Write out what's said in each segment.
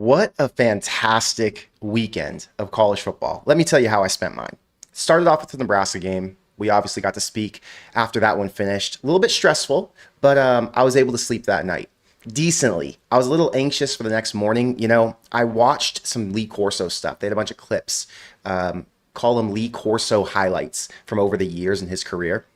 What a fantastic weekend of college football. Let me tell you how I spent mine. Started off with the Nebraska game. We obviously got to speak after that one finished. A little bit stressful, but I was able to sleep that night decently. I was a little anxious for the next morning. I watched some Lee Corso stuff. They had a bunch of clips, call them Lee Corso highlights from over the years in his career.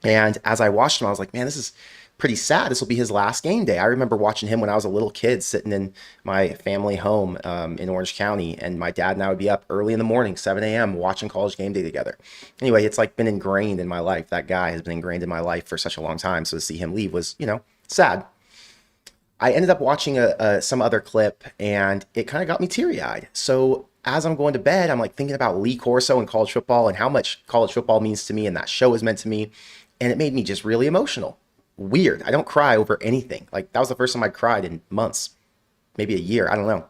And as I watched him, I was like, man, this is pretty sad. This will be his last game day. I remember watching him when I was a little kid sitting in my family home in Orange County. And my dad and I would be up early in the morning, 7 a.m., watching college game day together. Anyway, it's like been ingrained in my life. That guy has been ingrained in my life for such a long time. So to see him leave was, sad. I ended up watching some other clip and it kind of got me teary-eyed. So as I'm going to bed, I'm like thinking about Lee Corso and college football and how much college football means to me and that show is meant to me. And it made me just really emotional. Weird. I don't cry over anything. Like that was the first time I cried in months, maybe a year. I don't know.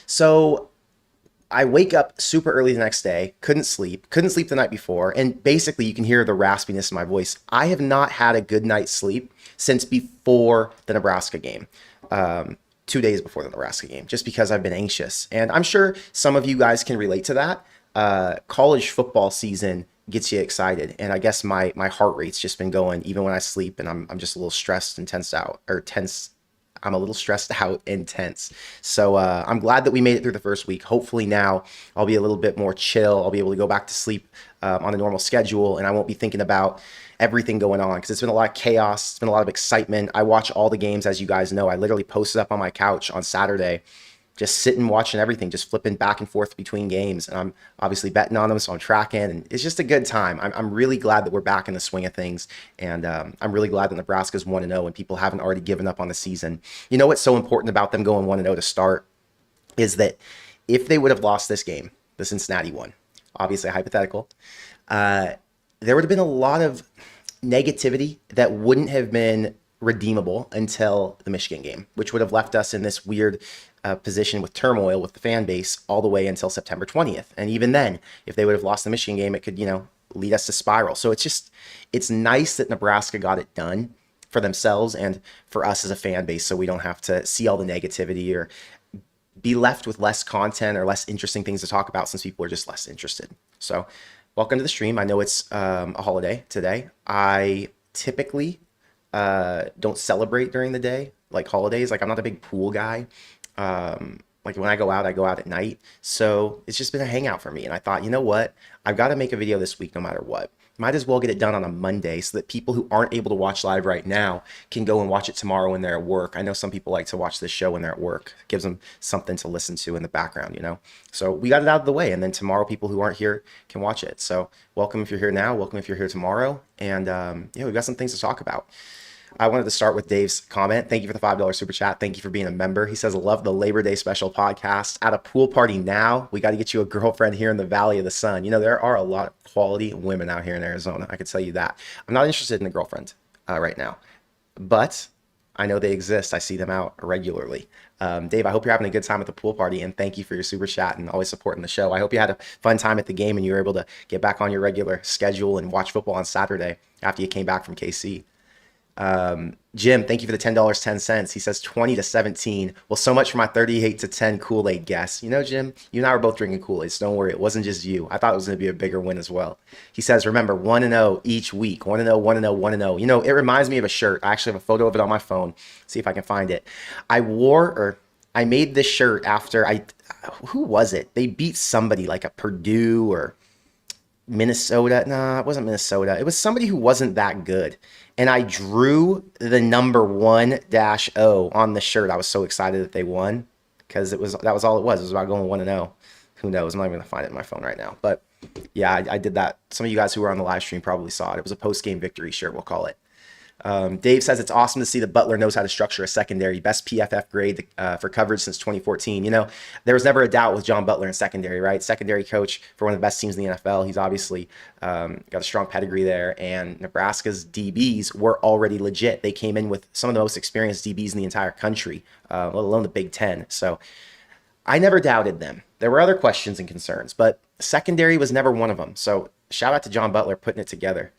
So I wake up super early the next day, couldn't sleep the night before. And basically you can hear the raspiness in my voice. I have not had a good night's sleep since before the Nebraska game. 2 days before the Nebraska game, just because I've been anxious. And I'm sure some of you guys can relate to that. College football season gets you excited. And I guess my heart rate's just been going even when I sleep, and I'm just a little stressed and tensed out, or tense. I'm a little stressed out and tense. So I'm glad that we made it through the first week. Hopefully now I'll be a little bit more chill. I'll be able to go back to sleep on a normal schedule, and I won't be thinking about everything going on, because it's been a lot of chaos. It's been a lot of excitement. I watch all the games, as you guys know. I literally posted up on my couch on Saturday, just sitting watching everything, just flipping back and forth between games. And I'm obviously betting on them, so I'm tracking. And it's just a good time. I'm really glad that we're back in the swing of things. And I'm really glad that Nebraska's 1-0 and people haven't already given up on the season. You know what's so important about them going 1-0 to start is that if they would have lost this game, the Cincinnati one, obviously hypothetical, there would have been a lot of negativity that wouldn't have been redeemable until the Michigan game, which would have left us in this weird position with turmoil with the fan base all the way until September 20th. And even then, if they would have lost the Michigan game, it could, lead us to spiral. So it's nice that Nebraska got it done for themselves and for us as a fan base, so we don't have to see all the negativity or be left with less content or less interesting things to talk about, since people are just less interested. So welcome to the stream. I know it's a holiday today. I typically don't celebrate during the day, like holidays. Like I'm not a big pool guy. Like when I go out at night. So it's just been a hangout for me. And I thought, you know what? I've got to make a video this week no matter what. Might as well get it done on a Monday so that people who aren't able to watch live right now can go and watch it tomorrow when they're at work. I know some people like to watch this show when they're at work. It gives them something to listen to in the background, So we got it out of the way, and then tomorrow people who aren't here can watch it. So welcome if you're here now, welcome if you're here tomorrow. And we've got some things to talk about. I wanted to start with Dave's comment. Thank you for the $5 super chat. Thank you for being a member. He says, love the Labor Day special podcast. At a pool party now. We got to get you a girlfriend here in the Valley of the Sun. There are a lot of quality women out here in Arizona. I can tell you that. I'm not interested in a girlfriend right now, but I know they exist. I see them out regularly. Dave, I hope you're having a good time at the pool party, and thank you for your super chat and always supporting the show. I hope you had a fun time at the game and you were able to get back on your regular schedule and watch football on Saturday after you came back from KC. Jim, thank you for the $10.10. He says 20-17. Well, so much for my 38-10 Kool-Aid guess. Jim, you and I were both drinking Kool-Aid, so don't worry. It wasn't just you. I thought it was going to be a bigger win as well. He says, remember, 1-0 each week. 1-0, 1-0, 1-0. It reminds me of a shirt. I actually have a photo of it on my phone. See if I can find it. I made this shirt after who was it? They beat somebody like a Purdue or Minnesota. Nah, it wasn't Minnesota. It was somebody who wasn't that good. And I drew the number 1-0 on the shirt. I was so excited that they won, because that was all it was. It was about going 1-0. Who knows? I'm not even going to find it in my phone right now. But yeah, I did that. Some of you guys who were on the live stream probably saw it. It was a post-game victory shirt, we'll call it. Dave says it's awesome to see that Butler knows how to structure a secondary. Best PFF grade for coverage since 2014. There was never a doubt with John Butler in secondary, right? Secondary coach for one of the best teams in the NFL. He's obviously got a strong pedigree there. And Nebraska's DBs were already legit. They came in with some of the most experienced DBs in the entire country, let alone the Big Ten. So I never doubted them. There were other questions and concerns, but secondary was never one of them. So shout out to John Butler putting it together.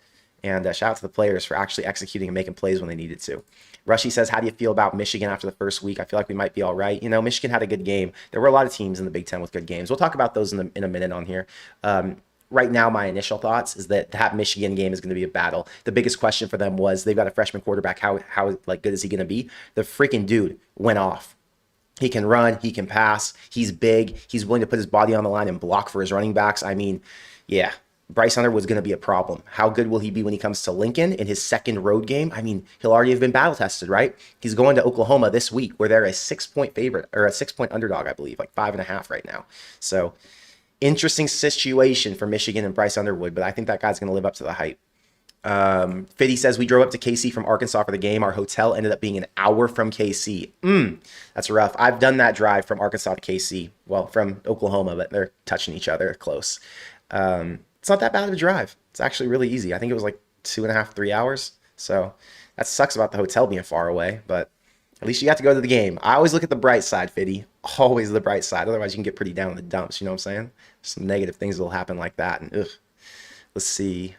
And shout out to the players for actually executing and making plays when they needed to. Rushy says, how do you feel about Michigan after the first week? I feel like we might be all right. Michigan had a good game. There were a lot of teams in the Big Ten with good games. We'll talk about those in a minute on here. Right now, my initial thoughts is that Michigan game is going to be a battle. The biggest question for them was they've got a freshman quarterback. How like good is he going to be? The freaking dude went off. He can run. He can pass. He's big. He's willing to put his body on the line and block for his running backs. I mean, yeah, Bryce Hunter was going to be a problem. How good will he be when he comes to Lincoln in his second road game? I mean, he'll already have been battle tested, right? He's going to Oklahoma this week where they're a 6-point favorite or a 6-point underdog, I believe, like 5.5 right now. So interesting situation for Michigan and Bryce Underwood, but I think that guy's going to live up to the hype. Fiddy says, we drove up to KC from Arkansas for the game. Our hotel ended up being an hour from KC. That's rough. I've done that drive from Arkansas to KC. Well, from Oklahoma, but they're touching each other close. It's not that bad of a drive. It's actually really easy. I think it was like 2.5, 3 hours. So that sucks about the hotel being far away, but at least you got to go to the game. I always look at the bright side, Fiddy. Always the bright side. Otherwise, you can get pretty down in the dumps. You know what I'm saying? Some negative things will happen like that. And let's see.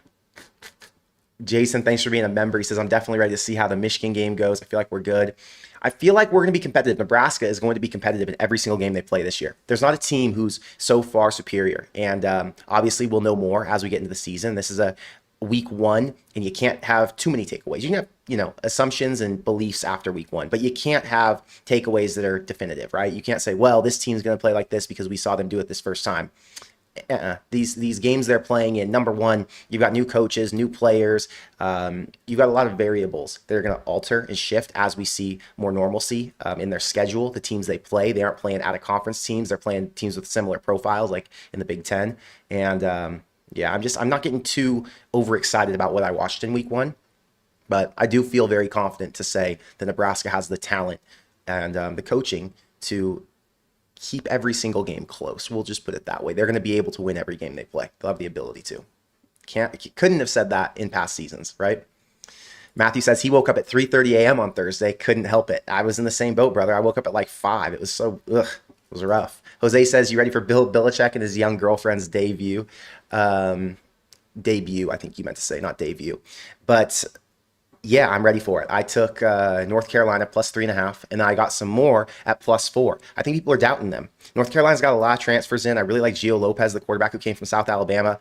Jason, thanks for being a member. He says, I'm definitely ready to see how the Michigan game goes. I feel like we're good. I feel like we're going to be competitive. Nebraska is going to be competitive in every single game they play this year. There's not a team who's so far superior. And obviously, we'll know more as we get into the season. This is a week one, and you can't have too many takeaways. You can have, assumptions and beliefs after week one, but you can't have takeaways that are definitive, right? You can't say, well, this team's going to play like this because we saw them do it this first time. These games they're playing in, number one, you've got new coaches, new players. You've got a lot of variables that are going to alter and shift as we see more normalcy in their schedule. The teams they play, they aren't playing out of conference teams. They're playing teams with similar profiles, like in the Big Ten. And I'm not getting too overexcited about what I watched in week one, but I do feel very confident to say that Nebraska has the talent and the coaching to keep every single game close. We'll just put it that way. They're going to be able to win every game they play. They'll have the ability to. Couldn't have said that in past seasons, right? Matthew says he woke up at 3:30 a.m. on Thursday. Couldn't help it. I was in the same boat, brother. I woke up at like 5. It was it was rough. Jose says, you ready for Bill Belichick and his young girlfriend's debut? Debut, I think you meant to say, not debut. But yeah, I'm ready for it. I took North Carolina plus 3.5, and I got some more at plus 4. I think people are doubting them. North Carolina's got a lot of transfers in. I really like Gio Lopez, the quarterback who came from South Alabama.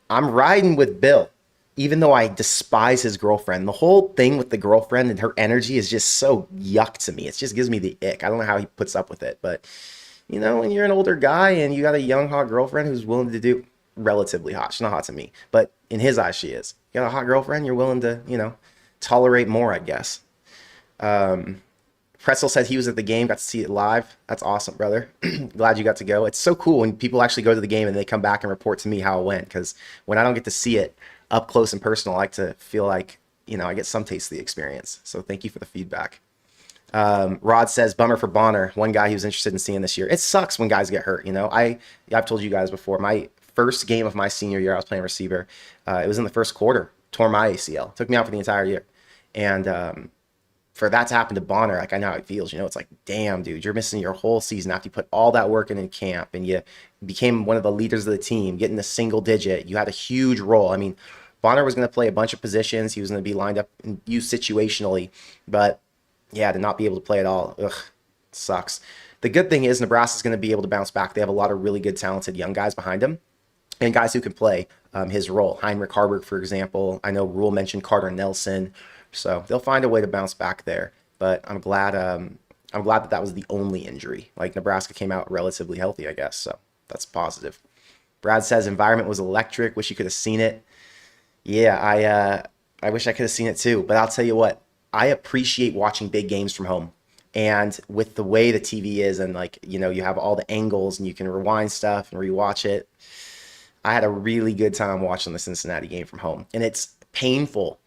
I'm riding with Bill, even though I despise his girlfriend. The whole thing with the girlfriend and her energy is just so yuck to me. It just gives me the ick. I don't know how he puts up with it, but when you're an older guy and you got a young, hot girlfriend who's willing to do relatively hot. She's not hot to me, but in his eyes, she is. You got a hot girlfriend, you're willing to, tolerate more, I guess. Pretzel said he was at the game, got to see it live. That's awesome, brother. Glad you got to go. It's so cool when people actually go to the game and they come back and report to me how it went, because when I don't get to see it up close and personal, I like to feel like, I get some taste of the experience. So thank you for the feedback. Rod says, bummer for Bonner, one guy he was interested in seeing this year. It sucks when guys get hurt. I've told you guys before, my first game of my senior year, I was playing receiver. It was in the first quarter, tore my ACL, took me out for the entire year. And for that to happen to Bonner, like, I know how it feels. It's like, damn, dude, you're missing your whole season after you put all that work in camp and you became one of the leaders of the team, getting the single digit. You had a huge role. I mean, Bonner was going to play a bunch of positions. He was going to be lined up and used situationally, but yeah, to not be able to play at all, sucks. The good thing is Nebraska's going to be able to bounce back. They have a lot of really good, talented young guys behind them and guys who can play his role. Heinrich Harburg, for example. I know Rule mentioned Carter Nelson. So they'll find a way to bounce back there. But I'm glad that was the only injury. Like, Nebraska came out relatively healthy, I guess. So that's positive. Brad says environment was electric. Wish you could have seen it. Yeah, I wish I could have seen it too. But I'll tell you what, I appreciate watching big games from home. And with the way the TV is and, like, you have all the angles and you can rewind stuff and rewatch it. I had a really good time watching the Cincinnati game from home. And it's painful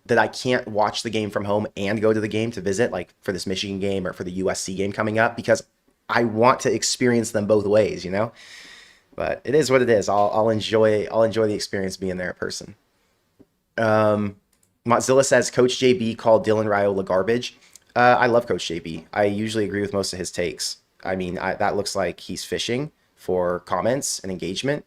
that I can't watch the game from home and go to the game to visit, like for this Michigan game or for the USC game coming up, because I want to experience them both ways, But it is what it is. I'll enjoy the experience being there in person. Mozilla says Coach JB called Dylan Raiola garbage. I love Coach JB. I usually agree with most of his takes. I mean, that looks like he's fishing for comments and engagement.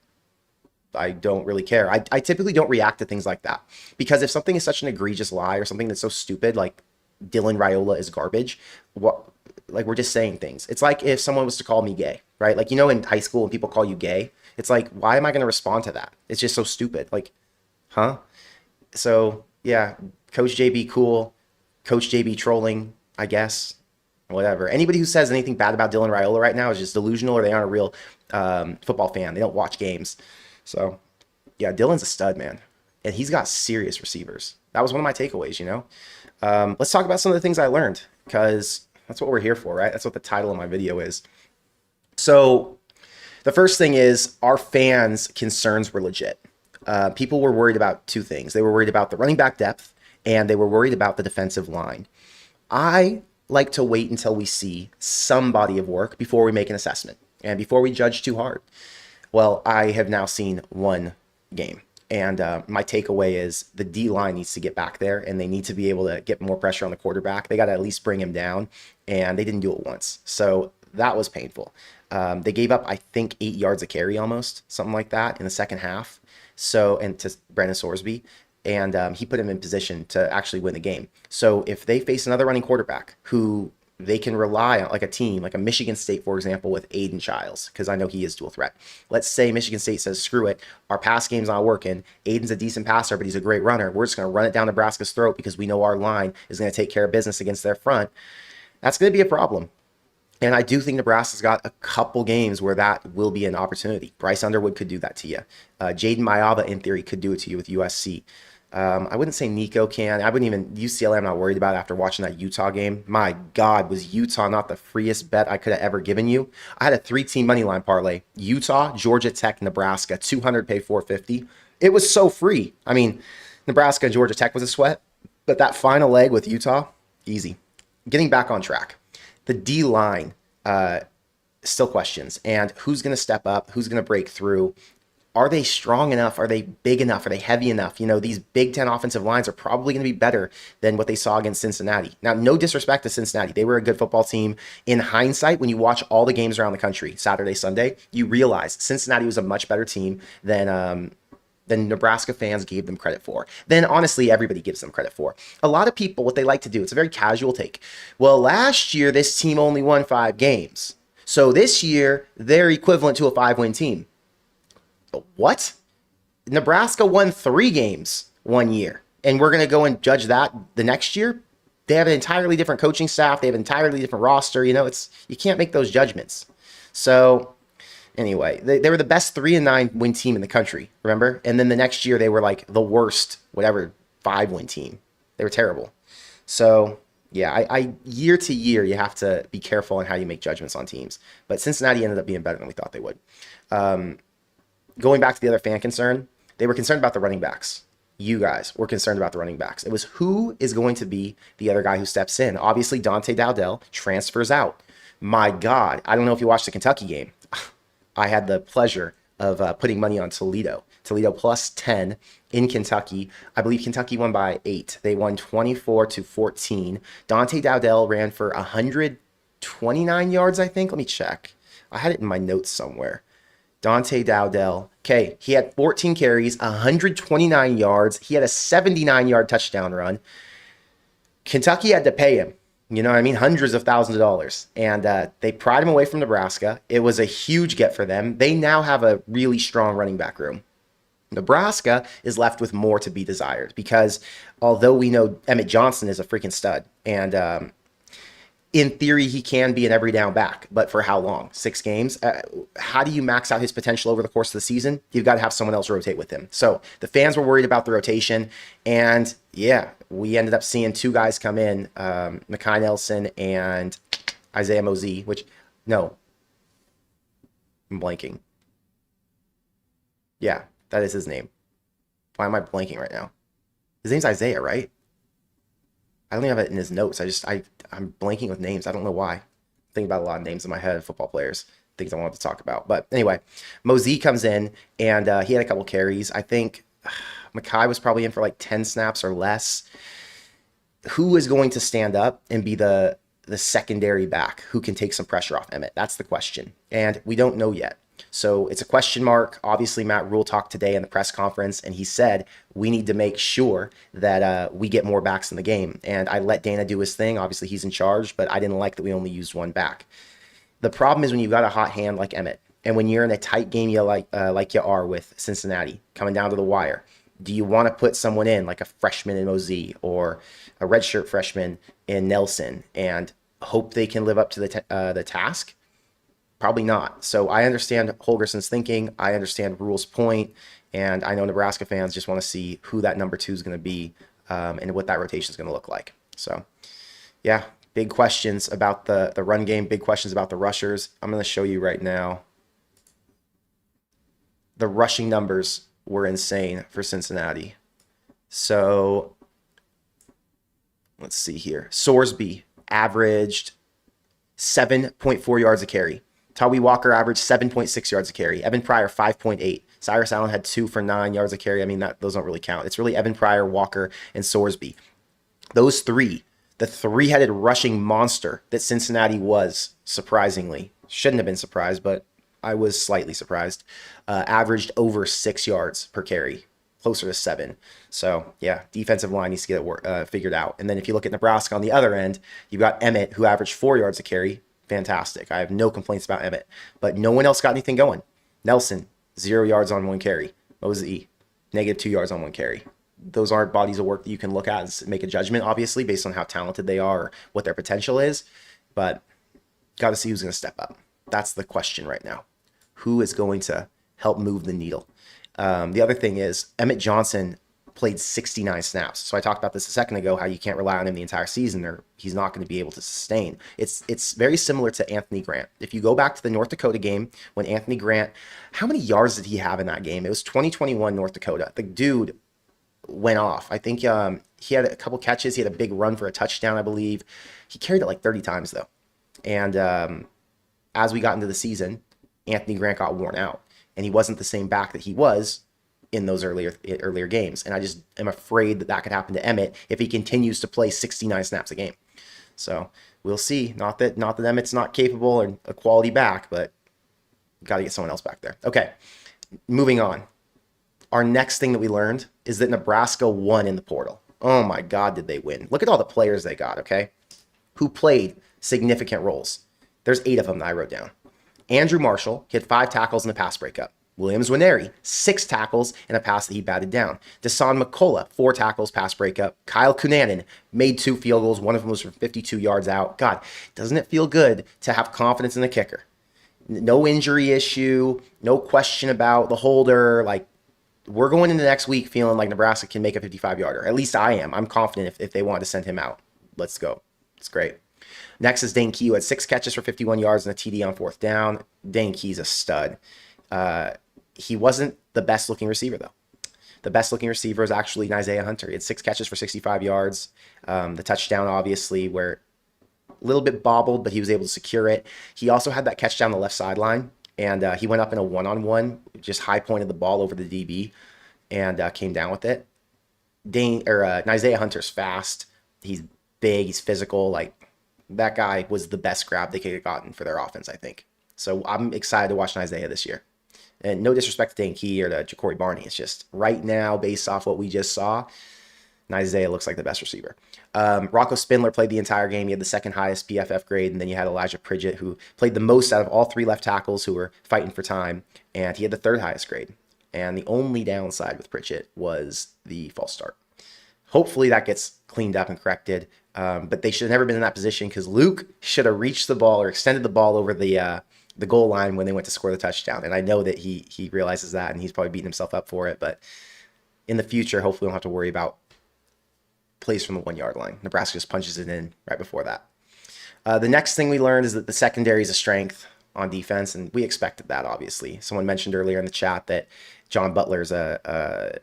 I don't really care. I typically don't react to things like that because if something is such an egregious lie or something that's so stupid, like Dylan Raiola is garbage, what, like we're just saying things. It's like if someone was to call me gay, right? Like, in high school when people call you gay, it's like, why am I going to respond to that? It's just so stupid. Like, huh? So yeah, Coach JB cool, Coach JB trolling, I guess. Whatever. Anybody who says anything bad about Dylan Raiola right now is just delusional or they aren't a real football fan. They don't watch games. So yeah, Dylan's a stud, man. And he's got serious receivers. That was one of my takeaways. Let's talk about some of the things I learned because that's what we're here for, right? That's what the title of my video is. So the first thing is our fans' concerns were legit. People were worried about two things. They were worried about the running back depth and they were worried about the defensive line. I like to wait until we see some body of work before we make an assessment and before we judge too hard. Well, I have now seen one game. And my takeaway is the D-line needs to get back there and they need to be able to get more pressure on the quarterback. They got to at least bring him down, and they didn't do it once. So that was painful. They gave up, I think, 8 yards a carry almost, something like that in the second half. So, and to Brandon Sorsby, and he put him in position to actually win the game. So if they face another running quarterback who they can rely on, like a team, like a Michigan State, for example, with Aiden Childs, because I know he is dual threat. Let's say Michigan State says, screw it, our pass game's not working. Aiden's a decent passer, but he's a great runner. We're just going to run it down Nebraska's throat because we know our line is going to take care of business against their front. That's going to be a problem. And I do think Nebraska's got a couple games where that will be an opportunity. Bryce Underwood could do that to you. Jaden Mayava, in theory, could do it to you with USC. I wouldn't say Nico can. I wouldn't even, UCLA I'm not worried about after watching that Utah game. My God, was Utah not the freest bet I could have ever given you? I had a 3-team money line parlay. Utah, Georgia Tech, Nebraska, 200 pay 450. It was so free. I mean, Nebraska and Georgia Tech was a sweat, but that final leg with Utah, easy. Getting back on track. The D-line, still questions. And who's going to step up? Who's going to break through? Are they strong enough? Are they big enough? Are they heavy enough? These Big Ten offensive lines are probably going to be better than what they saw against Cincinnati. Now, no disrespect to Cincinnati. They were a good football team. In hindsight, when you watch all the games around the country, Saturday, Sunday, you realize Cincinnati was a much better team than Nebraska fans gave them credit for. Then, honestly, everybody gives them credit for. A lot of people, what they like to do, it's a very casual take. Well, last year, this team only won 5 games. So this year, they're equivalent to a 5-win team. What? Nebraska won 3 games one year, and we're going to go and judge that the next year? They have an entirely different coaching staff. They have an entirely different roster. You can't make those judgments. So anyway, they were the best 3-9 win team in the country, remember? And then the next year they were like the worst, 5-win team. They were terrible. So yeah, I year to year, you have to be careful on how you make judgments on teams. But Cincinnati ended up being better than we thought they would. Going back to the other fan concern, they were concerned about the running backs. You guys were concerned about the running backs. It was who is going to be the other guy who steps in. Obviously, Dante Dowdell transfers out. My God, I don't know if you watched the Kentucky game. I had the pleasure of putting money on Toledo. Toledo plus 10 in Kentucky. I believe Kentucky won by 8. They won 24-14. Dante Dowdell ran for 129 yards, I think. Let me check. I had it in my notes somewhere. Dante Dowdell. Okay, he had 14 carries, 129 yards. He had a 79-yard touchdown run. Kentucky had to pay him. You know what I mean? Hundreds of thousands of dollars. And they pried him away from Nebraska. It was a huge get for them. They now have a really strong running back room. Nebraska is left with more to be desired because although we know Emmett Johnson is a freaking stud, and in theory, he can be an every down back, but for how long? 6 games? How do you max out his potential over the course of the season? You've got to have someone else rotate with him. So the fans were worried about the rotation, and yeah, we ended up seeing 2 guys come in, Mekhi Nelson and Isaiah Mosey, no, I'm blanking. Yeah, that is his name. Why am I blanking right now? His name's Isaiah, right? I don't even have it in his notes. I'm blanking with names. I don't know why. I'm thinking about a lot of names in my head of football players, things I wanted to talk about. But anyway, Mosey comes in, and he had a couple carries. I think Mekhi was probably in for like 10 snaps or less. Who is going to stand up and be the secondary back who can take some pressure off Emmett? That's the question. And we don't know yet. So it's a question mark. Obviously, Matt Rule talked today in the press conference, and he said we need to make sure that we get more backs in the game. And I let Dana do his thing. Obviously, he's in charge, but I didn't like that we only used one back. The problem is when you've got a hot hand like Emmett, and when you're in a tight game like you are with Cincinnati, coming down to the wire, do you want to put someone in like a freshman in Mosey or a redshirt freshman in Nelson and hope they can live up to the task? Probably not. So I understand Holgerson's thinking. I understand Rule's point, and I know Nebraska fans just want to see who that number 2 is going to be and what that rotation is going to look like. So, yeah, big questions about the run game, big questions about the rushers. I'm going to show you right now. The rushing numbers were insane for Cincinnati. So, let's see here. Sorsby averaged 7.4 yards a carry. Tawee Walker averaged 7.6 yards a carry. Evan Pryor, 5.8. Cyrus Allen had 2 for 9 yards a carry. I mean, those don't really count. It's really Evan Pryor, Walker, and Sorsby. Those three, the three-headed rushing monster that Cincinnati was, surprisingly, shouldn't have been surprised, but I was slightly surprised, averaged over 6 yards per carry, closer to 7. So, yeah, defensive line needs to get it figured out. And then if you look at Nebraska on the other end, you've got Emmett, who averaged 4 yards a carry. Fantastic. I have no complaints about Emmett, but no one else got anything going. Nelson, 0 yards on 1 carry. Mosey, -2 yards on 1 carry. Those aren't bodies of work that you can look at and make a judgment, obviously, based on how talented they are or what their potential is, but got to see who's going to step up. That's the question right now. Who is going to help move the needle? The other thing is Emmett Johnson played 69 snaps. So I talked about this a second ago, how you can't rely on him the entire season or he's not going to be able to sustain. It's very similar to Anthony Grant. If you go back to the North Dakota game when Anthony Grant, how many yards did he have in that game? It was 2021 North Dakota. The dude went off. I think he had a couple catches. He had a big run for a touchdown, I believe. He carried it like 30 times though. And as we got into the season, Anthony Grant got worn out and he wasn't the same back that he was in those earlier games. And I just am afraid that that could happen to Emmett if he continues to play 69 snaps a game. So we'll see. Not that Emmett's not capable or a quality back, but got to get someone else back there. Okay, moving on. Our next thing that we learned is that Nebraska won in the portal. Oh my God, did they win. Look at all the players they got, okay, who played significant roles. There's 8 of them that I wrote down. Andrew Marshall, he had 5 tackles and a pass breakup. Williams Winery, 6 tackles and a pass that he batted down. Desan McCullough, 4 tackles, pass breakup. Kyle Cunanan made 2 field goals. One of them was from 52 yards out. God, doesn't it feel good to have confidence in the kicker? No injury issue, no question about the holder. Like, we're going into next week feeling like Nebraska can make a 55-yarder. At least I am. I'm confident if they want to send him out. Let's go. It's great. Next is Dane Key, who had 6 catches for 51 yards and a TD on 4th down. Dane Key's a stud. He wasn't the best looking receiver though. The best looking receiver is actually Isaiah Hunter. He had 6 catches for 65 yards. The touchdown, obviously, where a little bit bobbled, but he was able to secure it. He also had that catch down the left sideline, and he went up in a one-on-one, just high pointed the ball over the DB, and came down with it. Isaiah Hunter's fast. He's big. He's physical. Like, that guy was the best grab they could have gotten for their offense, I think. So I'm excited to watch Isaiah this year. And no disrespect to Dane Key or to Ja'Cory Barney. It's just right now, based off what we just saw, Isaiah looks like the best receiver. Rocco Spindler played the entire game. He had the 2nd highest PFF grade. And then you had Elijah Pridgett, who played the most out of all 3 left tackles who were fighting for time. And he had the 3rd highest grade. And the only downside with Pridgett was the false start. Hopefully that gets cleaned up and corrected. But they should have never been in that position because Luke should have reached the ball or extended the ball over the goal line when they went to score the touchdown. And I know that he realizes that, and he's probably beating himself up for it. But in the future, hopefully we don't have to worry about plays from the 1-yard line. Nebraska just punches it in right before that. The next thing we learned is that the secondary is a strength on defense, and we expected that, obviously. Someone mentioned earlier in the chat that John Butler's a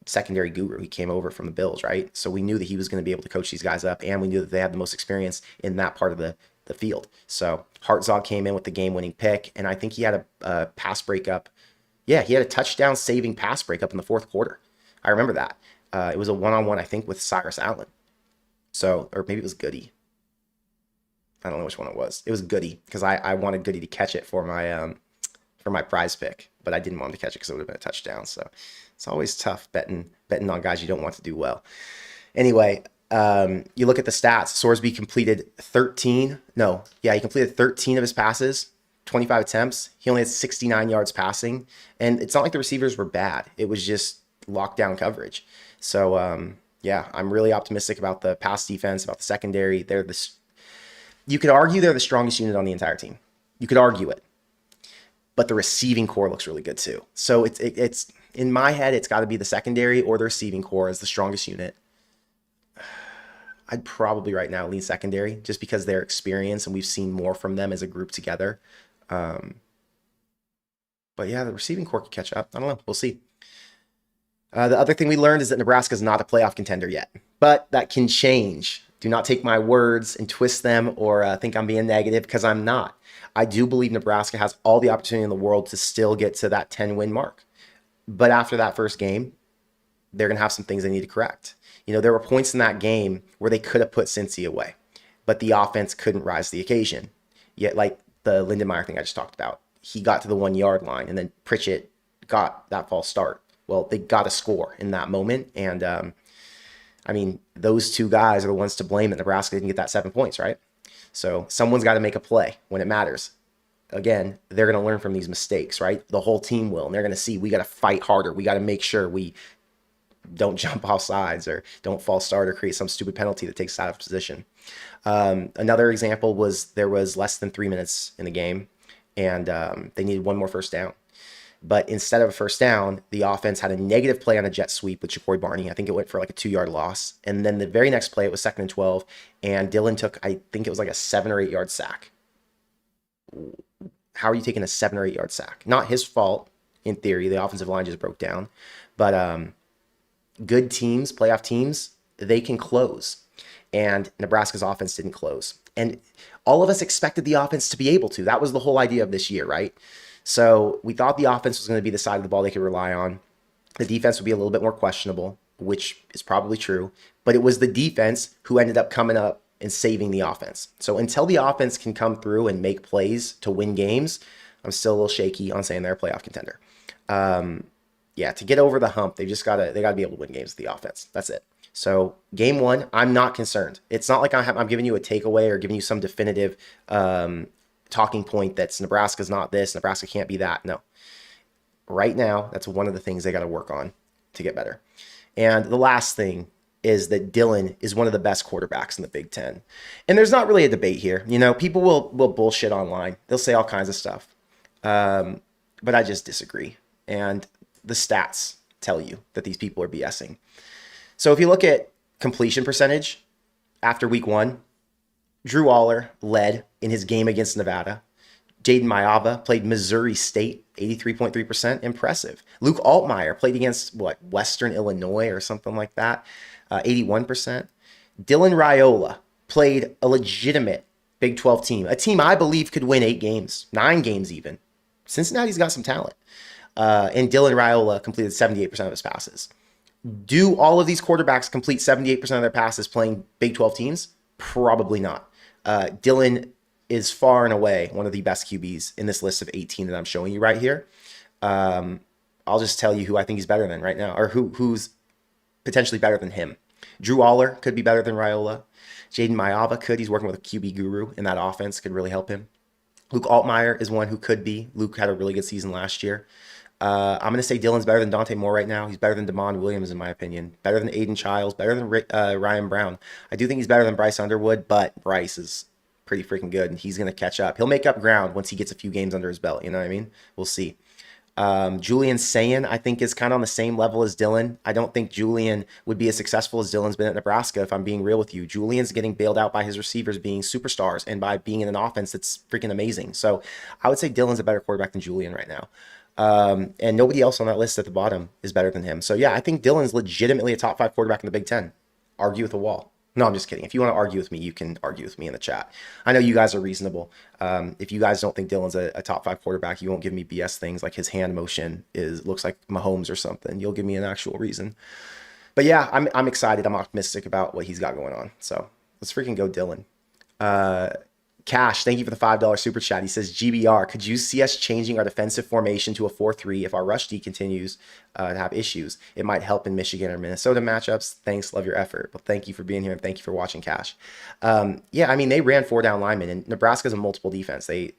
secondary guru. He came over from the Bills, right? So we knew that he was going to be able to coach these guys up, and we knew that they had the most experience in that part of the field. So Hartzog came in with the game-winning pick, and I think he had a pass breakup. Yeah, he had a touchdown-saving pass breakup in the 4th quarter. I remember that. It was a one-on-one, I think, with Cyrus Allen. So, or maybe it was Goody. I don't know which one it was. It was Goody, because I wanted Goody to catch it for for my prize pick, but I didn't want him to catch it because it would have been a touchdown. So it's always tough betting on guys you don't want to do well. Anyway, you look at the stats. Sorsby completed 13. No, yeah, he completed 13 of his passes, 25 attempts. He only had 69 yards passing. And it's not like the receivers were bad. It was just lockdown coverage. So, yeah, I'm really optimistic about the pass defense, about the secondary. You could argue they're the strongest unit on the entire team. You could argue it. But the receiving core looks really good too. So it's in my head, it's got to be the secondary or the receiving core as the strongest unit. I'd probably right now lean secondary just because their experience and we've seen more from them as a group together. But yeah, the receiving core could catch up. I don't know. We'll see. The other thing we learned is that Nebraska is not a playoff contender yet, but that can change. Do not take my words and twist them or think I'm being negative, because I'm not. I do believe Nebraska has all the opportunity in the world to still get to that 10-win mark. But after that first game, they're going to have some things they need to correct. You know, there were points in that game where they could have put Cincy away, but the offense couldn't rise to the occasion. Yet, like the Lindenmeyer thing I just talked about, he got to the 1-yard line and then Pritchett got that false start. Well, they got a score in that moment. And, I mean, those two guys are the ones to blame that Nebraska didn't get that 7 points, right? So someone's got to make a play when it matters. Again, they're going to learn from these mistakes, right? The whole team will. And they're going to see we got to fight harder. We got to make sure we don't jump off sides or don't false start or create some stupid penalty that takes us out of position. Another example was there was less than 3 minutes in the game, and they needed one more first down. But instead of a first down, the offense had a negative play on a jet sweep with Jacory Barney. I think it went for like a 2-yard loss. And then the very next play, it was 2nd and 12, and Dylan took, I think it was like a 7 or 8 yard sack. How are you taking a 7 or 8 yard sack? Not his fault, in theory. The offensive line just broke down. But good teams, playoff teams, they can close. And Nebraska's offense didn't close. And all of us expected the offense to be able to. That was the whole idea of this year, right? So we thought the offense was going to be the side of the ball they could rely on. The defense would be a little bit more questionable, which is probably true. But it was the defense who ended up coming up and saving the offense. So until the offense can come through and make plays to win games, I'm still a little shaky on saying they're a playoff contender. Yeah, to get over the hump, they gotta be able to win games with the offense. That's it. So game 1, I'm not concerned. It's not like I'm giving you a takeaway or giving you some definitive talking point that's Nebraska's not this, Nebraska can't be that. No. Right now, that's one of the things they got to work on to get better. And the last thing is that Dylan is one of the best quarterbacks in the Big Ten. And there's not really a debate here. You know, people will bullshit online. They'll say all kinds of stuff. But I just disagree. And the stats tell you that these people are BSing. So if you look at completion percentage after week 1, Drew Aller led in his game against Nevada. Jaden Mayava played Missouri State, 83.3%. Impressive. Luke Altmaier played against, Western Illinois or something like that, 81%. Dylan Raiola played a legitimate Big 12 team, a team I believe could win 8 games, 9 games even. Cincinnati's got some talent. And Dylan Raiola completed 78% of his passes. Do all of these quarterbacks complete 78% of their passes playing Big 12 teams? Probably not. Dylan is far and away one of the best QBs in this list of 18 that I'm showing you right here. I'll just tell you who I think he's better than right now, or who's potentially better than him. Drew Aller could be better than Raiola. Jaden Mayava could. He's working with a QB guru in that offense, could really help him. Luke Altmaier is one who could be. Luke had a really good season last year. I'm going to say Dylan's better than Dante Moore right now. He's better than Damon Williams, in my opinion. Better than Aiden Childs. Better than Ryan Brown. I do think he's better than Bryce Underwood, but Bryce is pretty freaking good, and he's going to catch up. He'll make up ground once he gets a few games under his belt. You know what I mean? We'll see. Julian Sayin, I think, is kind of on the same level as Dylan. I don't think Julian would be as successful as Dylan's been at Nebraska, if I'm being real with you. Julian's getting bailed out by his receivers being superstars and by being in an offense that's freaking amazing. So I would say Dylan's a better quarterback than Julian right now. And nobody else on that list at the bottom is better than him. So yeah, I think Dylan's legitimately a top 5 quarterback in the Big Ten. Argue with a wall. No, I'm just kidding. If you want to argue with me, you can argue with me in the chat. I know you guys are reasonable. If you guys don't think Dylan's a top 5 quarterback, you won't give me BS things like his hand motion looks like Mahomes or something. You'll give me an actual reason. But yeah, I'm excited. I'm optimistic about what he's got going on. So let's freaking go, Dylan. Cash, thank you for the $5 super chat. He says, GBR, could you see us changing our defensive formation to a 4-3 if our rush D continues to have issues? It might help in Michigan or Minnesota matchups. Thanks, love your effort. Well, thank you for being here and thank you for watching, Cash. Yeah, I mean, they ran 4 down linemen, and Nebraska's a multiple defense. They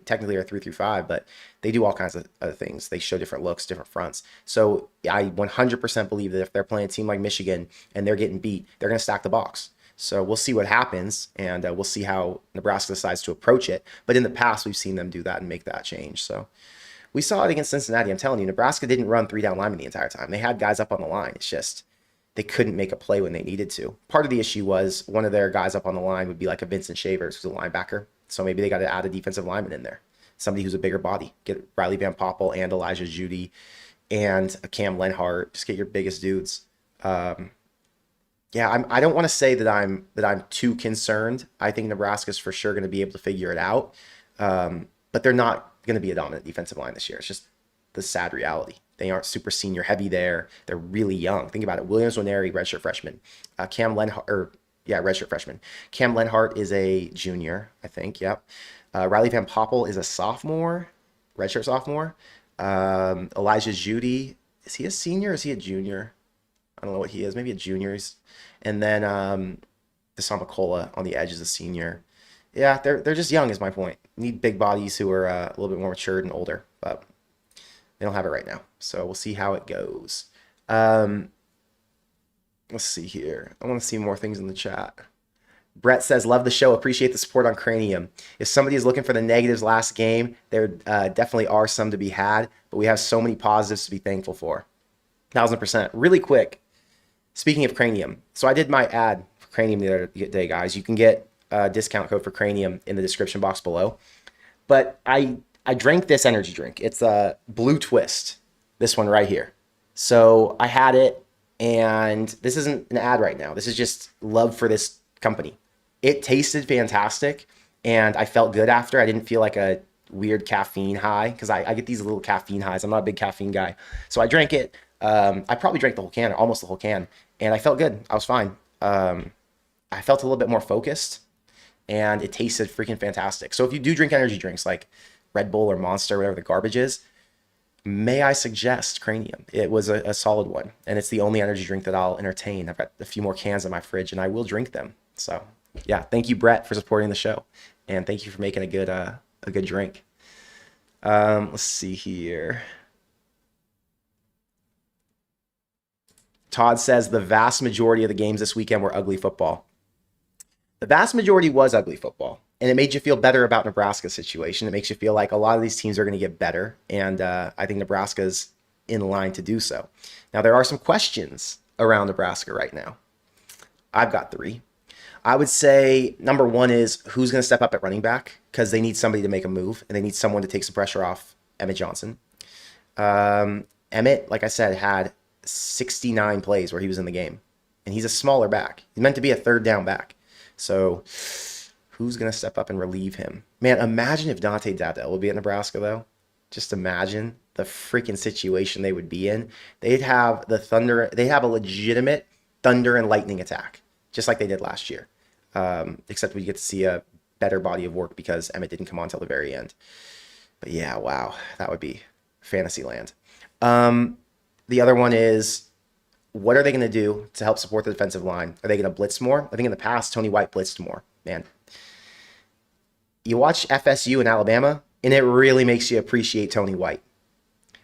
technically are 3-5, but they do all kinds of other things. They show different looks, different fronts. So I 100% believe that if they're playing a team like Michigan and they're getting beat, they're going to stack the box. So we'll see what happens, and we'll see how Nebraska decides to approach it. But in the past, we've seen them do that and make that change. So we saw it against Cincinnati. I'm telling you, Nebraska didn't run 3 down linemen the entire time. They had guys up on the line. It's just they couldn't make a play when they needed to. Part of the issue was one of their guys up on the line would be like a Vincent Shavers, who's a linebacker. So maybe they got to add a defensive lineman in there, somebody who's a bigger body. Get Riley Van Poppel and Elijah Judy and a Cam Lenhart. Just get your biggest dudes. Yeah, I don't want to say that I'm too concerned. I think Nebraska's for sure going to be able to figure it out, but they're not going to be a dominant defensive line this year. It's just the sad reality. They aren't super senior heavy there. They're really young. Think about it. Williams Nwaneri, redshirt freshman. Redshirt freshman. Cam Lenhart is a junior, I think. Yep. Riley Van Poppel is a sophomore, redshirt sophomore. Elijah Judy, is he a senior or is he a junior? I don't know what he is. Maybe a junior. And then Deshaun McCullough on the edge is a senior. Yeah, they're just young is my point. Need big bodies who are a little bit more matured and older, but they don't have it right now. So we'll see how it goes. Let's see here. I want to see more things in the chat. Brett says, love the show. Appreciate the support on Cranium. If somebody is looking for the negatives last game, there definitely are some to be had, but we have so many positives to be thankful for. 1000%. Really quick. Speaking of Cranium, so I did my ad for Cranium the other day, guys. You can get a discount code for Cranium in the description box below. But I drank this energy drink. It's a Blue Twist, this one right here. So I had it, and this isn't an ad right now. This is just love for this company. It tasted fantastic, and I felt good after. I didn't feel like a weird caffeine high, because I get these little caffeine highs. I'm not a big caffeine guy. So I drank it. I probably drank the whole can, or almost the whole can, and I felt good. I was fine. I felt a little bit more focused, and it tasted freaking fantastic. So if you do drink energy drinks like Red Bull or Monster, whatever the garbage is, may I suggest Cranium? It was a solid one, and it's the only energy drink that I'll entertain. I've got a few more cans in my fridge, and I will drink them. So yeah, thank you, Brett, for supporting the show, and thank you for making a good drink. Let's see here. Todd says the vast majority of the games this weekend were ugly football. The vast majority was ugly football, and it made you feel better about Nebraska's situation. It makes you feel like a lot of these teams are going to get better, and I think Nebraska's in line to do so. Now, there are some questions around Nebraska right now. I've got 3. I would say number 1 is who's going to step up at running back, because they need somebody to make a move, and they need someone to take some pressure off Emmett Johnson. Emmett, like I said, had 69 plays where he was in the game, and he's a smaller back. He's meant to be a third down back. So who's going to step up and relieve him? Man, imagine if Dante Dowdell would be at Nebraska, though. Just imagine the freaking situation they would be in. They'd have a legitimate thunder and lightning attack, just like they did last year. Except we get to see a better body of work because Emmett didn't come on till the very end. But yeah, wow, that would be fantasy land. The other one is, what are they going to do to help support the defensive line? Are they going to blitz more? I think in the past, Tony White blitzed more. Man, you watch FSU and Alabama, and it really makes you appreciate Tony White.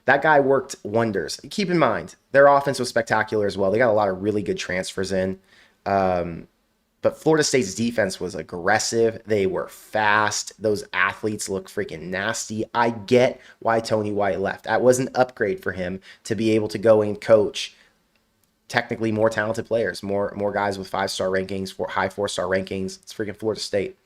That guy worked wonders. Keep in mind, their offense was spectacular as well. They got a lot of really good transfers in. But Florida State's defense was aggressive. They were fast. Those athletes look freaking nasty. I get why Tony White left. That was an upgrade for him to be able to go and coach technically more talented players, more guys with 5-star rankings, high 4-star rankings. It's freaking Florida State.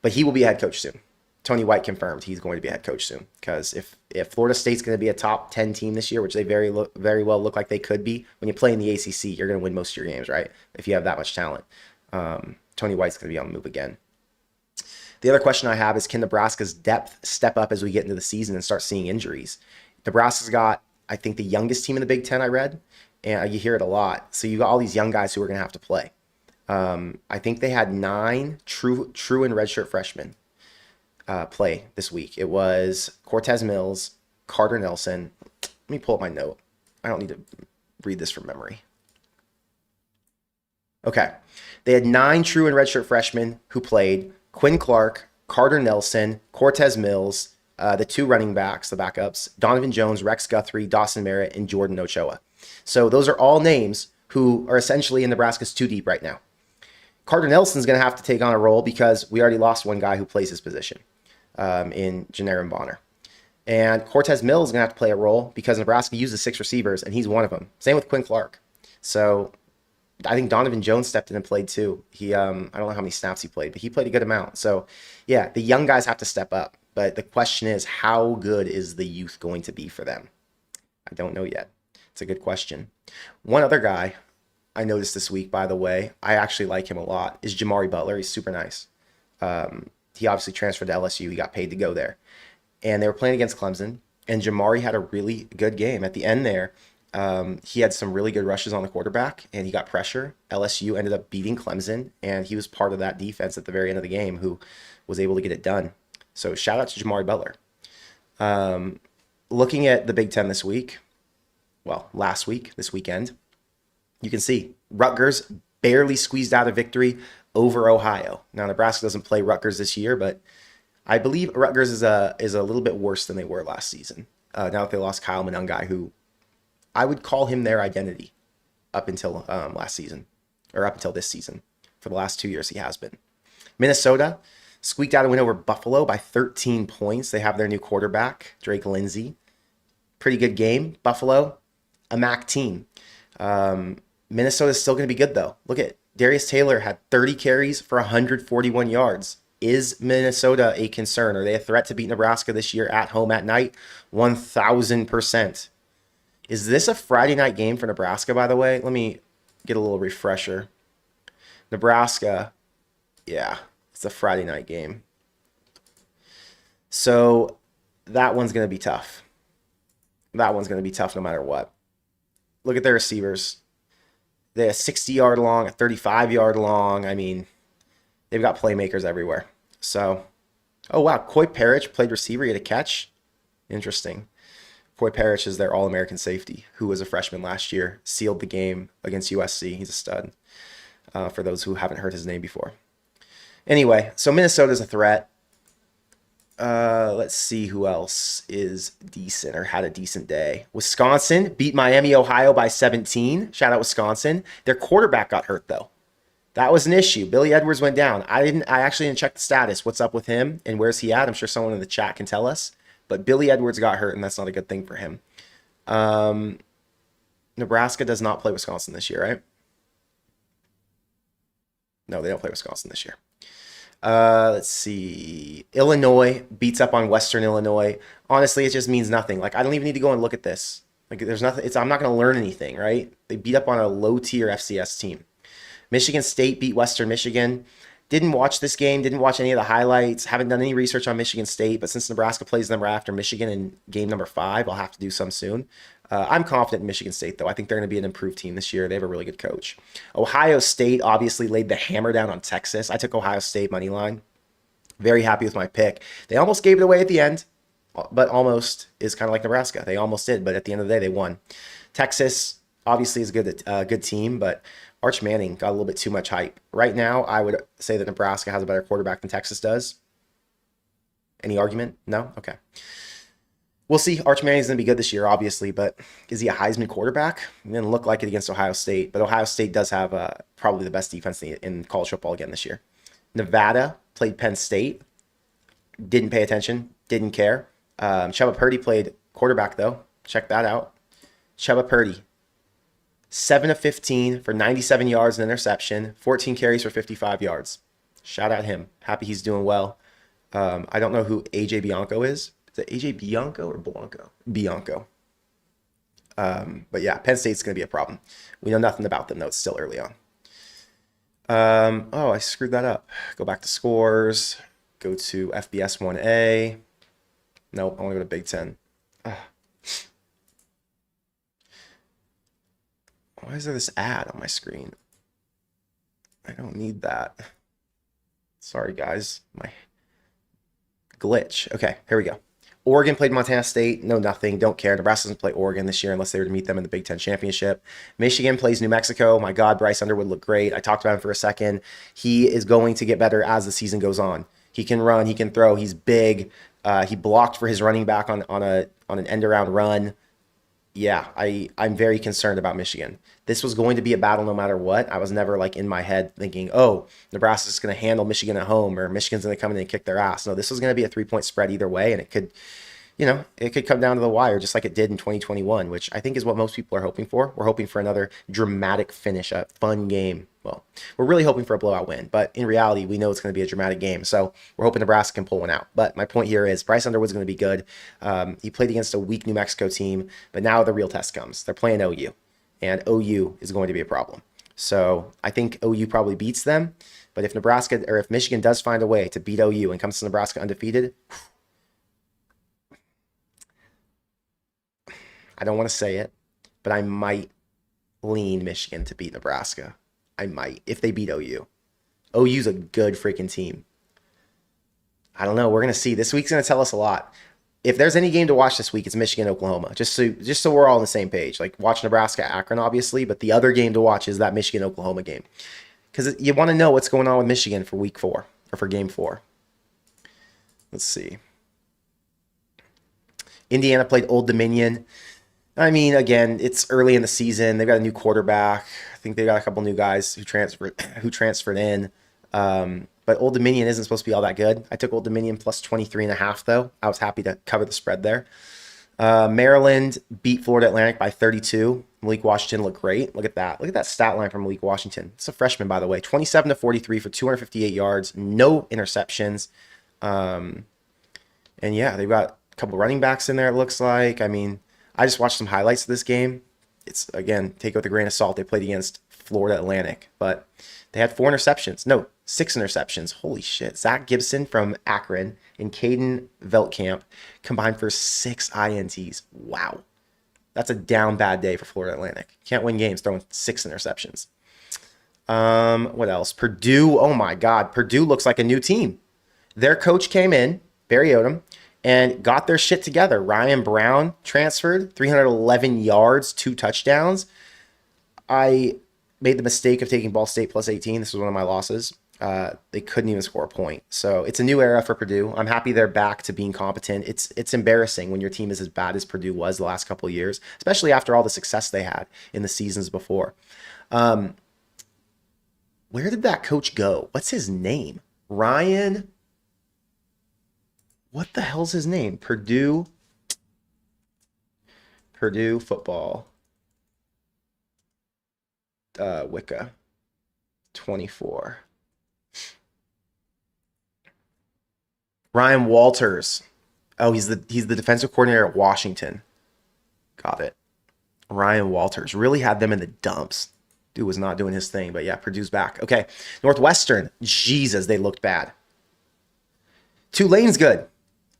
But he will be a head coach soon. Tony White confirmed he's going to be a head coach soon. Because if Florida State's going to be a top 10 team this year, which they very well look like they could be, when you play in the ACC, you're going to win most of your games, right? If you have that much talent. Tony White's going to be on the move again. The other question I have is, can Nebraska's depth step up as we get into the season and start seeing injuries? Nebraska's got, I think, the youngest team in the Big Ten, I read, and you hear it a lot. So you got all these young guys who are going to have to play. I think they had 9 true and redshirt freshmen play this week. It was Cortez Mills, Carter Nelson. Let me pull up my note. I don't need to read this from memory. Okay. They had 9 true and redshirt freshmen who played. Quinn Clark, Carter Nelson, Cortez Mills, the 2 running backs, the backups, Donovan Jones, Rex Guthrie, Dawson Merritt, and Jordan Ochoa. So those are all names who are essentially in Nebraska's 2 deep right now. Carter Nelson's going to have to take on a role because we already lost one guy who plays his position in Janarin Bonner. And Cortez Mills is going to have to play a role because Nebraska uses 6 receivers, and he's one of them. Same with Quinn Clark. So I think Donovan Jones stepped in and played too. I don't know how many snaps he played, but he played a good amount. So yeah, the young guys have to step up. But the question is, how good is the youth going to be for them? I don't know yet. It's a good question. One other guy I noticed this week, by the way, I actually like him a lot, is Jamari Butler. He's super nice. He obviously transferred to LSU. He got paid to go there. And they were playing against Clemson, and Jamari had a really good game. At the end there, he had some really good rushes on the quarterback, and he got pressure. LSU ended up beating Clemson, and he was part of that defense at the very end of the game who was able to get it done. So shout out to Jamari Butler. Looking at the Big Ten this week, well, last week, this weekend, you can see Rutgers barely squeezed out a victory over Ohio. Now, Nebraska doesn't play Rutgers this year, but I believe Rutgers is a little bit worse than they were last season. Now that they lost Kyle Monangai, who I would call him their identity up until last season, or up until this season. For the last 2 years, he has been. Minnesota squeaked out a win over Buffalo by 13 points. They have their new quarterback, Drake Lindsey. Pretty good game. Buffalo, a MAC team. Minnesota's still going to be good, though. Look at Darius Taylor had 30 carries for 141 yards. Is Minnesota a concern? Are they a threat to beat Nebraska this year at home at night? 1,000%. Is this a Friday night game for Nebraska, by the way? Let me get a little refresher. Nebraska, yeah, it's a Friday night game. So that one's going to be tough. That one's going to be tough no matter what. Look at their receivers. They have a 60-yard long, a 35-yard long. I mean, they've got playmakers everywhere. So, oh, wow. Coy Parrish played receiver. He had a catch. Interesting. Coy Parrish is their All-American safety, who was a freshman last year, sealed the game against USC. He's a stud, for those who haven't heard his name before. Anyway, so Minnesota's a threat. Let's see who else is decent or had a decent day. Wisconsin beat Miami, Ohio by 17. Shout out Wisconsin. Their quarterback got hurt, though. That was an issue. Billy Edwards went down. I actually didn't check the status. What's up with him and where's he at? I'm sure someone in the chat can tell us. But Billy Edwards got hurt, and that's not a good thing for him. Nebraska does not play Wisconsin this year, right? No, they don't play Wisconsin this year. Let's see. Illinois beats up on Western Illinois. Honestly, it just means nothing. Like, I don't even need to go and look at this. Like, there's nothing. I'm not going to learn anything, right? They beat up on a low-tier FCS team. Michigan State beat Western Michigan. Didn't watch this game. Didn't watch any of the highlights. Haven't done any research on Michigan State. But since Nebraska plays them right after Michigan in game number 5, I'll have to do some soon. I'm confident in Michigan State, though. I think they're going to be an improved team this year. They have a really good coach. Ohio State obviously laid the hammer down on Texas. I took Ohio State money line. Very happy with my pick. They almost gave it away at the end, but almost is kind of like Nebraska. They almost did, but at the end of the day, they won. Texas obviously is a good team, but Arch Manning got a little bit too much hype. Right now, I would say that Nebraska has a better quarterback than Texas does. Any argument? No? Okay. We'll see. Arch Manning's going to be good this year, obviously, but is he a Heisman quarterback? It didn't look like it against Ohio State, but Ohio State does have probably the best defense in college football again this year. Nevada played Penn State. Didn't pay attention. Didn't care. Chuba Purdy played quarterback, though. Check that out. Chuba Purdy. 7 of 15 for 97 yards and interception. 14 carries for 55 yards. Shout out him. Happy he's doing well. I don't know who AJ Bianco is. Is it AJ Bianco or Blanco? Bianco. But yeah, Penn State's going to be a problem. We know nothing about them, though. It's still early on. Oh, I screwed that up. Go back to scores. Go to FBS 1A. Nope, I want to go to Big Ten. Why is there this ad on my screen? I don't need that. Sorry, guys. My glitch. Okay, here we go. Oregon played Montana State. No, nothing. Don't care. Nebraska doesn't play Oregon this year unless they were to meet them in the Big Ten Championship. Michigan plays New Mexico. My God, Bryce Underwood looked great. I talked about him for a second. He is going to get better as the season goes on. He can run. He can throw. He's big. He blocked for his running back on an end around run. Yeah, I'm very concerned about Michigan. This was going to be a battle no matter what. I was never like in my head thinking, oh, Nebraska's going to handle Michigan at home or Michigan's going to come in and kick their ass. No, this was going to be a 3-point spread either way, and it could come down to the wire just like it did in 2021, which I think is what most people are hoping for. We're hoping for another dramatic finish, a fun game. Well, we're really hoping for a blowout win, but in reality, we know it's going to be a dramatic game. So we're hoping Nebraska can pull one out. But my point here is Bryce Underwood's going to be good. He played against a weak New Mexico team, but now the real test comes. They're playing OU, and OU is going to be a problem. So I think OU probably beats them. But if Michigan does find a way to beat OU and comes to Nebraska undefeated, I don't want to say it, but I might lean Michigan to beat Nebraska. I might, if they beat OU. OU's a good freaking team. I don't know. We're going to see. This week's going to tell us a lot. If there's any game to watch this week, it's Michigan-Oklahoma. Just so we're all on the same page. Like, watch Nebraska-Akron, obviously, but the other game to watch is that Michigan-Oklahoma game. Because you want to know what's going on with Michigan for week 4, or for game 4. Let's see. Indiana played Old Dominion. I mean, again, it's early in the season. They've got a new quarterback. I think they got a couple new guys who transferred in. But Old Dominion isn't supposed to be all that good. I took Old Dominion plus 23.5, though. I was happy to cover the spread there. Maryland beat Florida Atlantic by 32. Malik Washington looked great. Look at that. Look at that stat line from Malik Washington. It's a freshman, by the way. 27 to 43 for 258 yards. No interceptions. And yeah, they've got a couple running backs in there, it looks like. I mean, I just watched some highlights of this game. It's, again, take it with a grain of salt. They played against Florida Atlantic, but they had 4 interceptions. No, 6 interceptions. Holy shit. Zach Gibson from Akron and Caden Veltkamp combined for 6 INTs. Wow. That's a down bad day for Florida Atlantic. Can't win games throwing 6 interceptions. What else? Purdue. Oh, my God. Purdue looks like a new team. Their coach came in, Barry Odom, and got their shit together. Ryan Brown transferred, 311 yards, 2 touchdowns. I made the mistake of taking Ball State plus 18. This was one of my losses. They couldn't even score a point. So it's a new era for Purdue. I'm happy they're back to being competent. It's embarrassing when your team is as bad as Purdue was the last couple of years, especially after all the success they had in the seasons before. Where did that coach go? What's his name? Ryan... What the hell's his name? Purdue football. Wicca 24. Ryan Walters. Oh, he's the defensive coordinator at Washington. Got it. Ryan Walters really had them in the dumps. Dude was not doing his thing, but yeah, Purdue's back. Okay, Northwestern. Jesus, they looked bad. Tulane's good.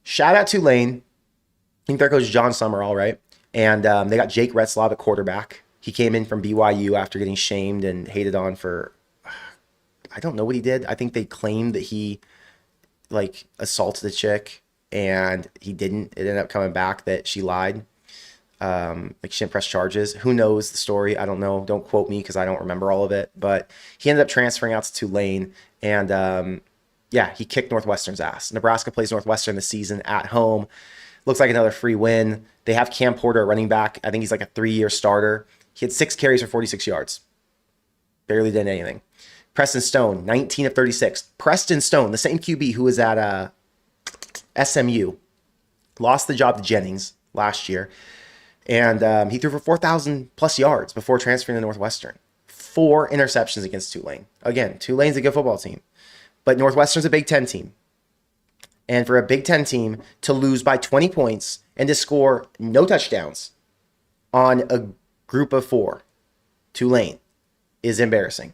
Shout out Tulane. I think their coach is John Summerall, right? And they got Jake Retzlaff at quarterback. He came in from BYU after getting shamed and hated on for, I don't know what he did. I think they claimed that he like assaulted a chick and he didn't. It ended up coming back that she lied. Like she didn't press charges. Who knows the story? I don't know. Don't quote me because I don't remember all of it. But he ended up transferring out to Tulane and yeah, he kicked Northwestern's ass. Nebraska plays Northwestern this season at home. Looks like another free win. They have Cam Porter at running back. I think he's like a 3-year starter. He had 6 carries for 46 yards. Barely did anything. Preston Stone, 19 of 36. Preston Stone, the same QB who was at SMU, lost the job to Jennings last year. And he threw for 4,000 plus yards before transferring to Northwestern. 4 interceptions against Tulane. Again, Tulane's a good football team. But Northwestern's a Big Ten team. And for a Big Ten team to lose by 20 points and to score no touchdowns on a group of 4, Tulane, is embarrassing.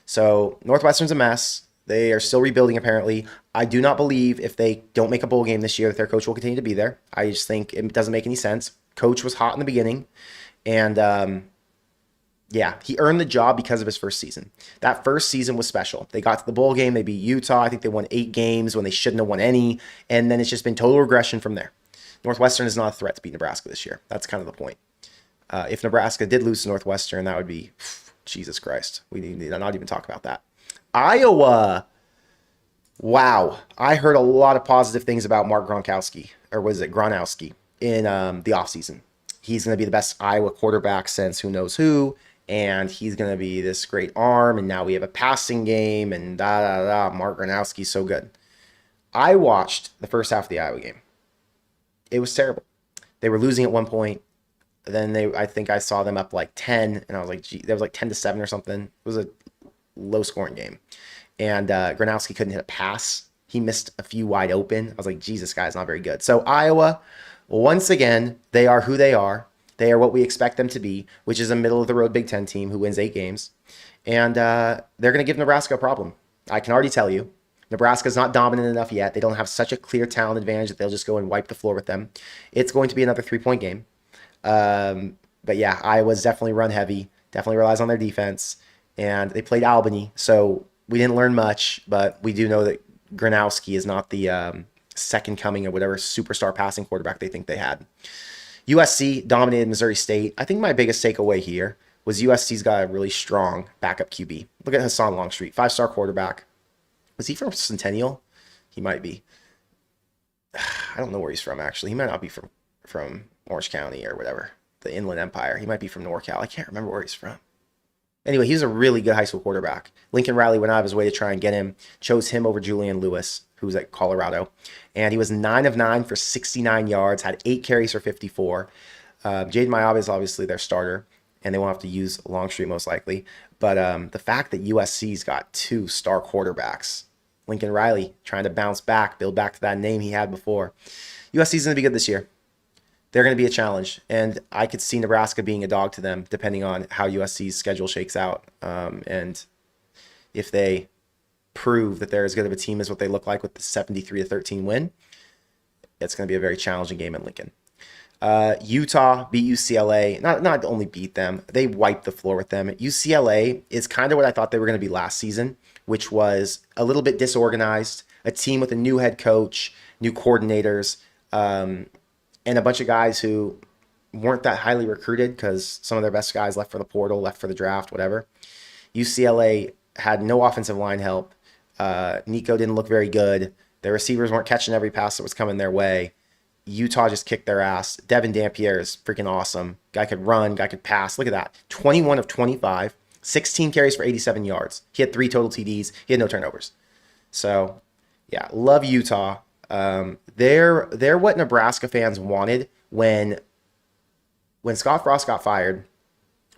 So Northwestern's a mess. They are still rebuilding, apparently. I do not believe if they don't make a bowl game this year that their coach will continue to be there. I just think it doesn't make any sense. Coach was hot in the beginning. And Yeah, he earned the job because of his first season. That first season was special. They got to the bowl game. They beat Utah. I think they won 8 games when they shouldn't have won any. And then it's just been total regression from there. Northwestern is not a threat to beat Nebraska this year. That's kind of the point. If Nebraska did lose to Northwestern, that would be, Jesus Christ. We need to not even talk about that. Iowa. Wow. I heard a lot of positive things about Mark Gronkowski, or was it Gronowski, in the offseason. He's going to be the best Iowa quarterback since who knows who, and he's going to be this great arm, and now we have a passing game, and da-da-da. Mark Gronowski's so good. I watched the first half of the Iowa game. It was terrible. They were losing at one point. Then I think I saw them up like 10, and I was like, gee, there was like 10-7 or something. It was a low-scoring game. And Gronowski couldn't hit a pass. He missed a few wide open. I was like, Jesus, guy's not very good. So Iowa, once again, they are who they are. They are what we expect them to be, which is a middle-of-the-road Big Ten team who wins 8 games. And they're going to give Nebraska a problem. I can already tell you. Nebraska's not dominant enough yet. They don't have such a clear talent advantage that they'll just go and wipe the floor with them. It's going to be another 3-point game. But yeah, Iowa's definitely run heavy, definitely relies on their defense. And they played Albany, so we didn't learn much, but we do know that Gronowski is not the second coming of whatever superstar passing quarterback they think they had. USC dominated Missouri State. I think my biggest takeaway here was USC's got a really strong backup QB. Look at Hassan Longstreet, 5-star quarterback. Was he from Centennial? He might be. I don't know where he's from, actually. He might not be from Orange County or whatever, the Inland Empire. He might be from NorCal. I can't remember where he's from. Anyway, he was a really good high school quarterback. Lincoln Riley went out of his way to try and get him, chose him over Julian Lewis, who's at Colorado. And he was 9 of 9 for 69 yards, had 8 carries for 54. Jaden Mayabe is obviously their starter, and they won't have to use Longstreet most likely. But the fact that USC's got 2 star quarterbacks, Lincoln Riley trying to bounce back, build back to that name he had before. USC's going to be good this year. They're going to be a challenge, and I could see Nebraska being a dog to them depending on how USC's schedule shakes out. And if they prove that they're as good of a team as what they look like with the 73-13 win, it's going to be a very challenging game in Lincoln. Utah beat UCLA. Not only beat them, they wiped the floor with them. UCLA is kind of what I thought they were going to be last season, which was a little bit disorganized, a team with a new head coach, new coordinators, and a bunch of guys who weren't that highly recruited because some of their best guys left for the portal, left for the draft, whatever. UCLA had no offensive line help. Nico didn't look very good. Their receivers weren't catching every pass that was coming their way. Utah just kicked their ass. Devin Dampierre is freaking awesome. Guy could run, guy could pass. Look at that. 21 of 25, 16 carries for 87 yards. He had 3 total TDs. He had no turnovers. So, yeah, love Utah. They're what Nebraska fans wanted when Scott Frost got fired.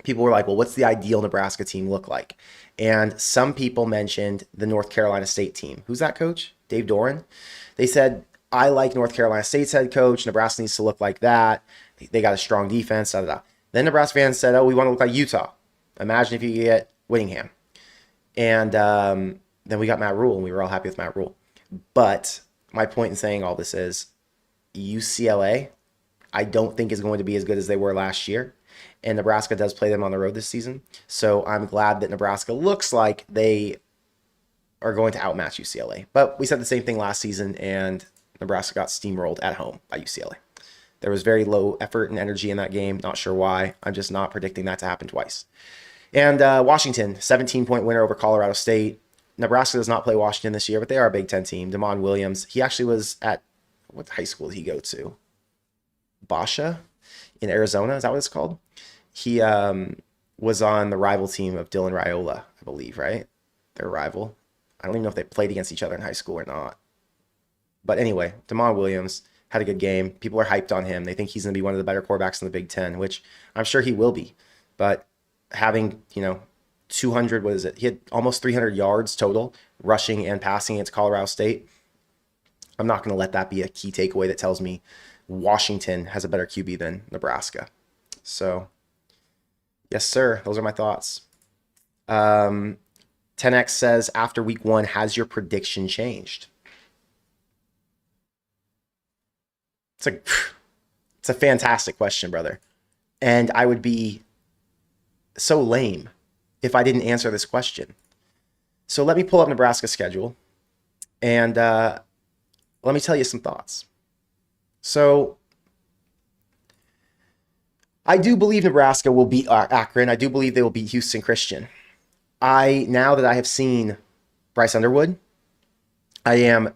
People were like, well, what's the ideal Nebraska team look like? And some people mentioned the North Carolina State team. Who's that coach? Dave Doran. They said, I like North Carolina State's head coach. Nebraska needs to look like that. They got a strong defense. Da, da, da. Then Nebraska fans said, oh, we want to look like Utah. Imagine if you could get Whittingham. And then we got Matt Rule, and we were all happy with Matt Rule. But my point in saying all this is UCLA, I don't think is going to be as good as they were last year. And Nebraska does play them on the road this season. So I'm glad that Nebraska looks like they are going to outmatch UCLA. But we said the same thing last season, and Nebraska got steamrolled at home by UCLA. There was very low effort and energy in that game. Not sure why. I'm just not predicting that to happen twice. And Washington, 17-point winner over Colorado State. Nebraska does not play Washington this year, but they are a Big Ten team. Damon Williams, he actually was at, what high school did he go to? Basha in Arizona, is that what it's called? He was on the rival team of Dylan Raiola, I believe, right? Their rival. I don't even know if they played against each other in high school or not. But anyway, Damon Williams had a good game. People are hyped on him. They think he's going to be one of the better quarterbacks in the Big Ten, which I'm sure he will be. But having, 200, what is it? He had almost 300 yards total, rushing and passing against Colorado State. I'm not going to let that be a key takeaway that tells me Washington has a better QB than Nebraska. So, yes, sir. Those are my thoughts. 10X says, after week 1, has your prediction changed? It's a fantastic question, brother. And I would be so lame if I didn't answer this question. So let me pull up Nebraska's schedule and let me tell you some thoughts. So I do believe Nebraska will beat Akron. I do believe they will beat Houston Christian. Now that I have seen Bryce Underwood, I am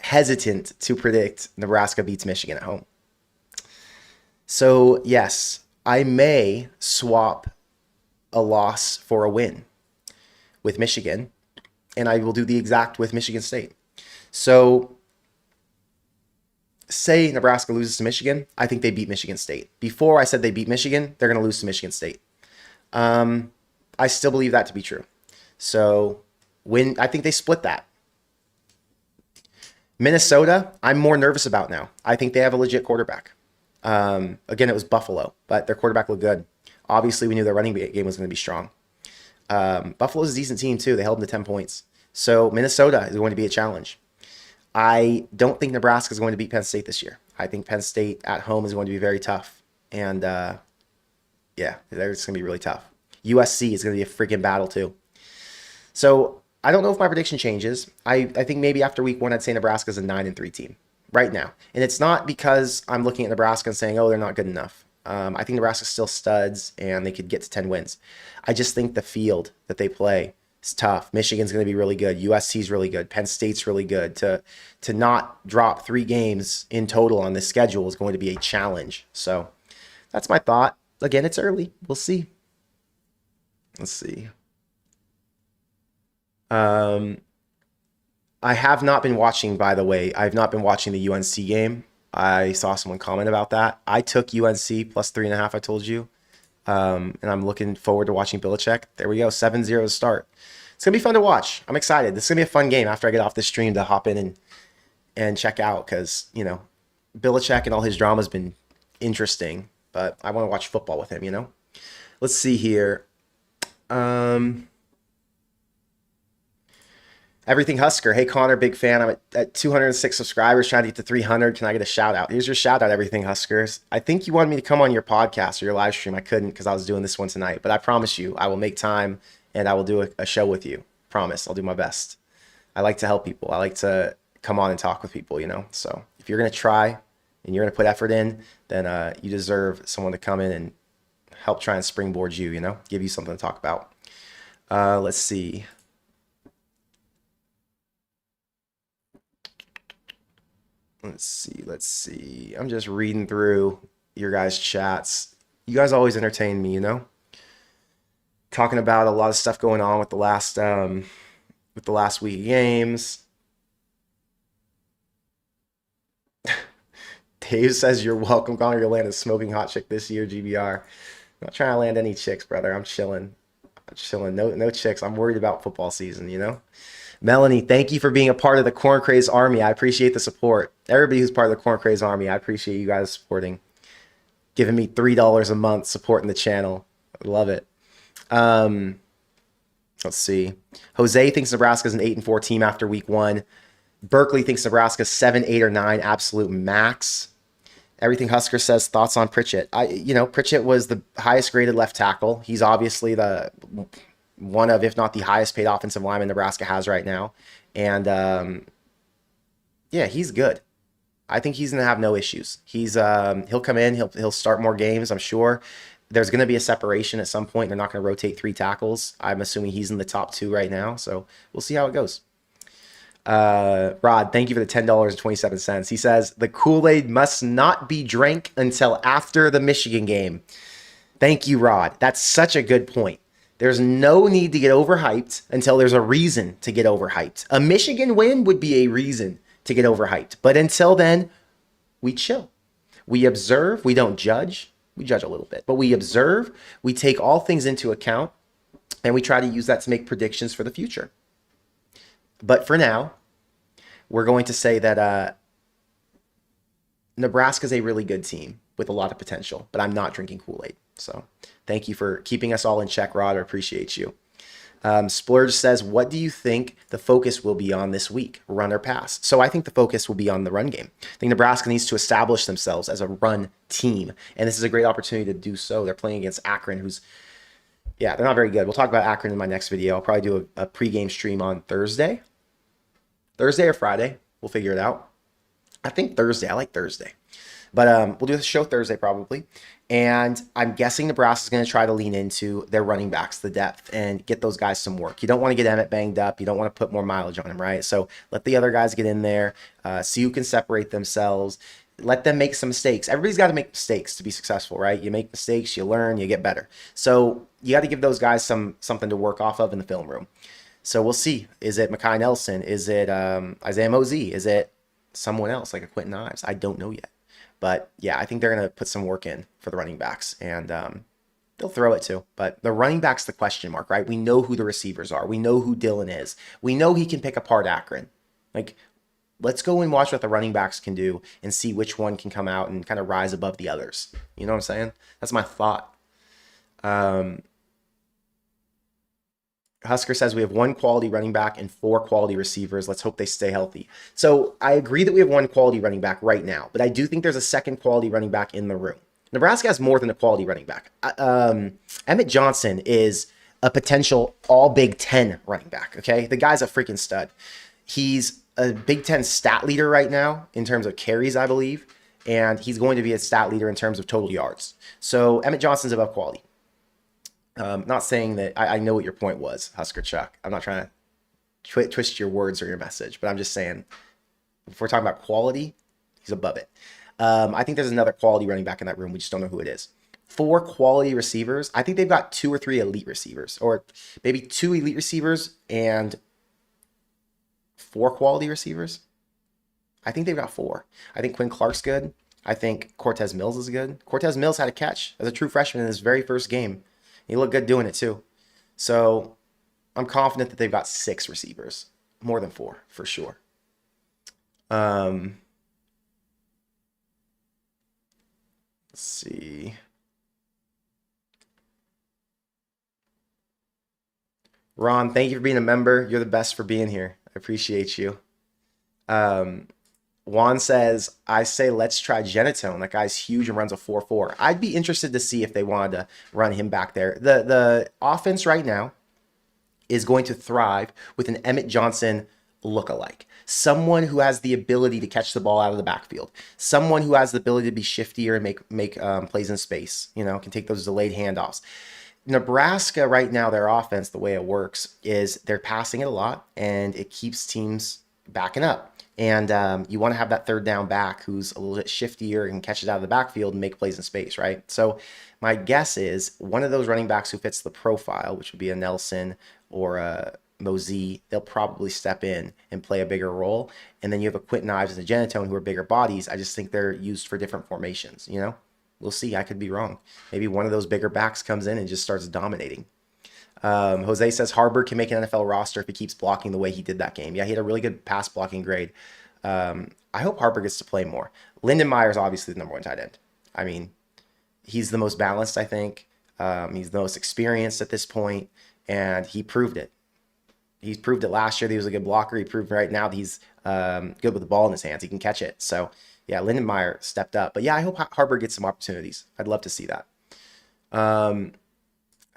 hesitant to predict Nebraska beats Michigan at home. So yes, I may swap a loss for a win with Michigan, and I will do the exact with Michigan State. So say Nebraska loses to Michigan, I think they beat Michigan State. Before I said they beat Michigan, they're going to lose to Michigan State. I still believe that to be true. So I think they split that. Minnesota, I'm more nervous about now. I think they have a legit quarterback. Again, it was Buffalo, but their quarterback looked good. Obviously, we knew their running game was going to be strong. Buffalo's a decent team, too. They held them to 10 points. So Minnesota is going to be a challenge. I don't think Nebraska is going to beat Penn State this year. I think Penn State at home is going to be very tough. And, yeah, it's going to be really tough. USC is going to be a freaking battle, too. So I don't know if my prediction changes. I think maybe after week 1, I'd say Nebraska's a 9-3 team right now. And it's not because I'm looking at Nebraska and saying, oh, they're not good enough. I think Nebraska's still studs and they could get to 10 wins. I just think the field that they play is tough. Michigan's going to be really good. USC's really good. Penn State's really good. To not drop 3 games in total on this schedule is going to be a challenge. So that's my thought. Again, it's early. We'll see. Let's see. I have not been watching, by the way. I've not been watching the UNC game. I saw someone comment about that. I took UNC plus 3.5, I told you. And I'm looking forward to watching Belichick. There we go, 7-0 to start. It's going to be fun to watch. I'm excited. This is going to be a fun game after I get off this stream to hop in and check out because, you know, Belichick and all his drama has been interesting, but I want to watch football with him, you know? Let's see here. Everything Husker. Hey, Connor, big fan. I'm at 206 subscribers, trying to get to 300. Can I get a shout out? Here's your shout out, Everything Huskers. I think you wanted me to come on your podcast or your live stream. I couldn't because I was doing this one tonight. But I promise you, I will make time and I will do a show with you. Promise. I'll do my best. I like to help people. I like to come on and talk with people, you know. So if you're going to try and you're going to put effort in, then you deserve someone to come in and help try and springboard you, you know, give you something to talk about. Let's see. Let's see. I'm just reading through your guys' chats. You guys always entertain me, you know? Talking about a lot of stuff going on with the last week of games. Dave says you're welcome. Connor, you'll land a smoking hot chick this year, GBR. I'm not trying to land any chicks, brother. I'm chilling. No chicks. I'm worried about football season, you know? Melanie, thank you for being a part of the Corn Craze Army. I appreciate the support. Everybody who's part of the Corn Craze Army, I appreciate you guys supporting. Giving me $3 a month supporting the channel. I love it. Let's see. Jose thinks Nebraska's an 8-4 team after week 1. Berkeley thinks Nebraska's 7, 8, or 9 absolute max. Everything Husker says thoughts on Pritchett. Pritchett was the highest graded left tackle. He's obviously the one of, if not the highest paid offensive lineman Nebraska has right now. And yeah, he's good. I think he's going to have no issues. He'll come in, he'll start more games, I'm sure. There's going to be a separation at some point. They're not going to rotate 3 tackles. I'm assuming he's in the top 2 right now. So we'll see how it goes. Rod, thank you for the $10.27. He says, the Kool-Aid must not be drank until after the Michigan game. Thank you, Rod. That's such a good point. There's no need to get overhyped until there's a reason to get overhyped. A Michigan win would be a reason to get overhyped. But until then, we chill. We observe. We don't judge. We judge a little bit. But we observe. We take all things into account. And we try to use that to make predictions for the future. But for now, we're going to say that Nebraska's a really good team with a lot of potential. But I'm not drinking Kool-Aid. So thank you for keeping us all in check, Rod. I appreciate you. Splurge says, what do you think the focus will be on this week? Run or pass? So I think the focus will be on the run game. I think Nebraska needs to establish themselves as a run team. And this is a great opportunity to do so. They're playing against Akron, who's Yeah, they're not very good. We'll talk about Akron in my next video. I'll probably do a pregame stream on Thursday or Friday. We'll figure it out. I think Thursday. I like Thursday. But we'll do the show Thursday probably. And I'm guessing Nebraska's going to try to lean into their running backs, the depth, and get those guys some work. You don't want to get Emmett banged up. You don't want to put more mileage on him, right? So let the other guys get in there, see who can separate themselves. Let them make some mistakes. Everybody's got to make mistakes to be successful, right? You make mistakes, you learn, you get better. So you got to give those guys something to work off of in the film room. So we'll see. Is it Mekhi Nelson? Is it Isaiah Mosey? Is it someone else like a Quentin Ives? I don't know yet. But yeah, I think they're going to put some work in for the running backs, and they'll throw it too. But the running back's the question mark, right? We know who the receivers are. We know who Dillon is. We know he can pick apart Akron. Like, let's go and watch what the running backs can do and see which one can come out and kind of rise above the others. You know what I'm saying? That's my thought. Husker says we have one quality running back and 4 quality receivers. Let's hope they stay healthy. So I agree that we have one quality running back right now, but I do think there's a second quality running back in the room. Nebraska has more than a quality running back. Emmett Johnson is a potential all Big Ten running back, okay? The guy's a freaking stud. He's a Big Ten stat leader right now in terms of carries, I believe, and he's going to be a stat leader in terms of total yards. So Emmett Johnson's above quality. Not saying that I know what your point was, Husker Chuck. I'm not trying to twist your words or your message, but I'm just saying if we're talking about quality, he's above it. I think there's another quality running back in that room. We just don't know who it is. 4 quality receivers. I think they've got 2 or 3 elite receivers, or maybe 2 elite receivers and 4 quality receivers. I think they've got 4. I think Quinn Clark's good. I think Cortez Mills is good. Cortez Mills had a catch as a true freshman in his very first game. He looked good doing it too. So I'm confident that they've got 6 receivers, more than 4 for sure. Let's see. Ron, thank you for being a member. You're the best for being here. I appreciate you. Juan says, I say let's try Genetone. That guy's huge and runs a 4.4. I'd be interested to see if they wanted to run him back there. The offense right now is going to thrive with an Emmett Johnson lookalike. Someone who has the ability to catch the ball out of the backfield. Someone who has the ability to be shiftier and make plays in space. You know, can take those delayed handoffs. Nebraska right now, their offense, the way it works is they're passing it a lot, and it keeps teams backing up. And you want to have that third down back who's a little bit shiftier and catch it out of the backfield and make plays in space, right? So my guess is one of those running backs who fits the profile, which would be a Nelson or a Mosey, they'll probably step in and play a bigger role. And then you have a Quentin Ives and a Genetone who are bigger bodies. I just think they're used for different formations, you know? We'll see. I could be wrong. Maybe one of those bigger backs comes in and just starts dominating. Jose says Harburg can make an NFL roster if he keeps blocking the way he did that game. Yeah, he had a really good pass blocking grade. I hope Harburg gets to play more. Lindenmeyer is obviously the number 1 tight end. I mean, he's the most balanced, I think. He's the most experienced at this point, and he proved it. He's proved it last year that he was a good blocker. He proved right now that he's good with the ball in his hands. He can catch it. So, yeah, Lindenmeyer stepped up. But, yeah, I hope Harburg gets some opportunities. I'd love to see that.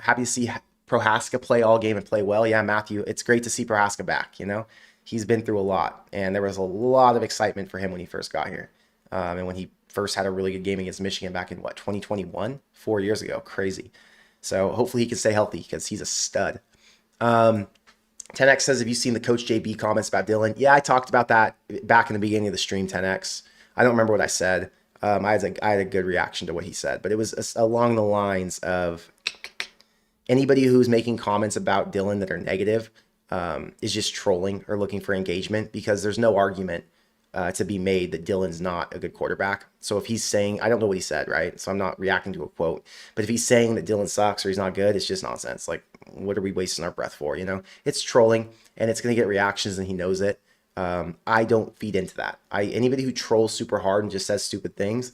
Happy to see Prohaska play all game and play well. Yeah, Matthew, it's great to see Prohaska back, you know. He's been through a lot, and there was a lot of excitement for him when he first got here. And when he first had a really good game against Michigan back in, 2021? 4 years ago. Crazy. So hopefully he can stay healthy because he's a stud. 10X says, have you seen the Coach JB comments about Dillon? Yeah, I talked about that back in the beginning of the stream, 10X. I don't remember what I said. I had a good reaction to what he said, but it was along the lines of anybody who's making comments about Dillon that are negative is just trolling or looking for engagement, because there's no argument to be made that Dillon's not a good quarterback. So if he's saying, I don't know what he said, right? So I'm not reacting to a quote, but if he's saying that Dillon sucks or he's not good, it's just nonsense. Like, what are we wasting our breath for? You know, it's trolling, and it's going to get reactions, and he knows it. I don't feed into that. Anybody who trolls super hard and just says stupid things,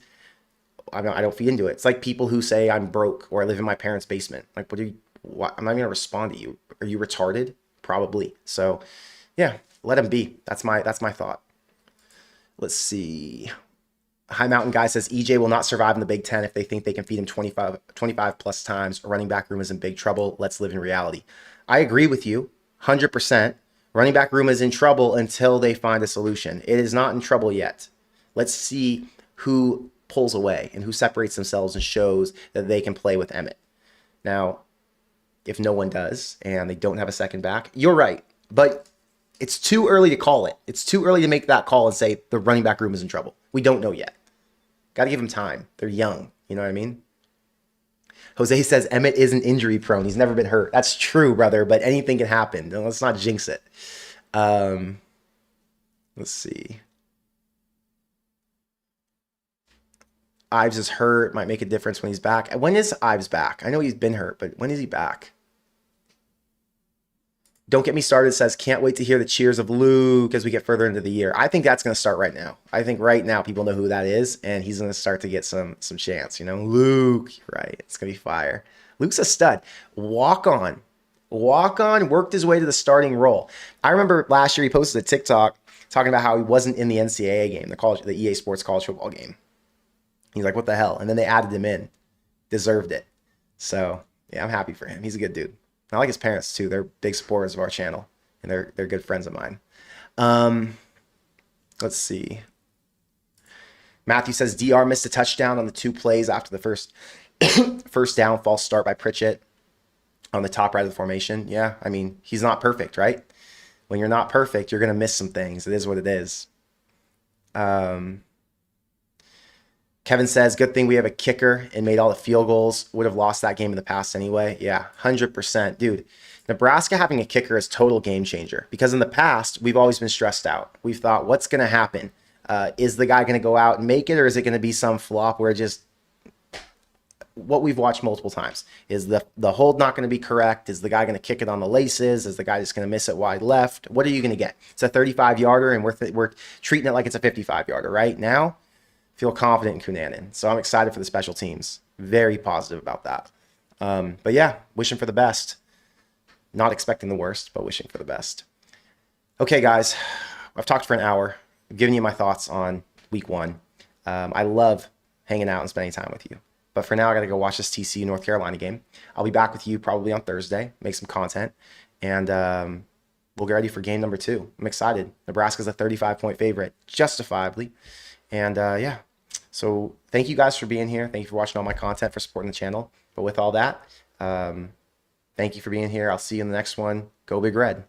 I don't feed into it. It's like people who say I'm broke or I live in my parents' basement. Like, I'm not even gonna respond to you. Are you retarded? Probably. So, yeah, let him be. That's my thought. Let's see. High Mountain Guy says EJ will not survive in the Big Ten if they think they can feed him 25 plus times. Running back room is in big trouble. Let's live in reality. I agree with you 100%. Running back room is in trouble until they find a solution. It is not in trouble yet. Let's see who pulls away and who separates themselves and shows that they can play with Emmett. Now, if no one does and they don't have a second back, you're right. But it's too early to call it. It's too early to make that call and say the running back room is in trouble. We don't know yet. Got to give them time. They're young. You know what I mean? Jose says Emmett isn't injury prone. He's never been hurt. That's true, brother, but anything can happen. Let's not jinx it. Let's see. Ives is hurt. Might make a difference when he's back. When is Ives back? I know he's been hurt, but when is he back? Don't Get Me Started says, can't wait to hear the cheers of Luke as we get further into the year. I think that's going to start right now. I think right now people know who that is, and he's going to start to get some chance. You know, Luke, right? It's going to be fire. Luke's a stud. Walk on, worked his way to the starting role. I remember last year he posted a TikTok talking about how he wasn't in the NCAA game, the EA Sports college football game. He's like, what the hell? And then they added him in. Deserved it. So, yeah, I'm happy for him. He's a good dude. I like his parents too. They're big supporters of our channel, and they're good friends of mine. Let's see. Matthew says DR missed a touchdown on the 2 plays after the first down, false start by Pritchett on the top right of the formation. Yeah, I mean, he's not perfect, right? When you're not perfect, you're gonna miss some things. It is what it is. Kevin says, good thing we have a kicker and made all the field goals. Would have lost that game in the past anyway. Yeah, 100%. Dude, Nebraska having a kicker is total game changer. Because in the past, we've always been stressed out. We've thought, what's going to happen? Is the guy going to go out and make it? Or is it going to be some flop where just what we've watched multiple times? Is the hold not going to be correct? Is the guy going to kick it on the laces? Is the guy just going to miss it wide left? What are you going to get? It's a 35-yarder, and we're treating it like it's a 55-yarder, right? Now, feel confident in Cunanan. So I'm excited for the special teams. Very positive about that. But yeah, wishing for the best. Not expecting the worst, but wishing for the best. Okay, guys, I've talked for an hour. I've given you my thoughts on week 1. I love hanging out and spending time with you. But for now, I got to go watch this TCU North Carolina game. I'll be back with you probably on Thursday, make some content, and we'll get ready for game number 2. I'm excited. Nebraska's a 35-point favorite, justifiably. And yeah. So thank you guys for being here. Thank you for watching all my content, for supporting the channel. But with all that, thank you for being here. I'll see you in the next one. Go Big Red.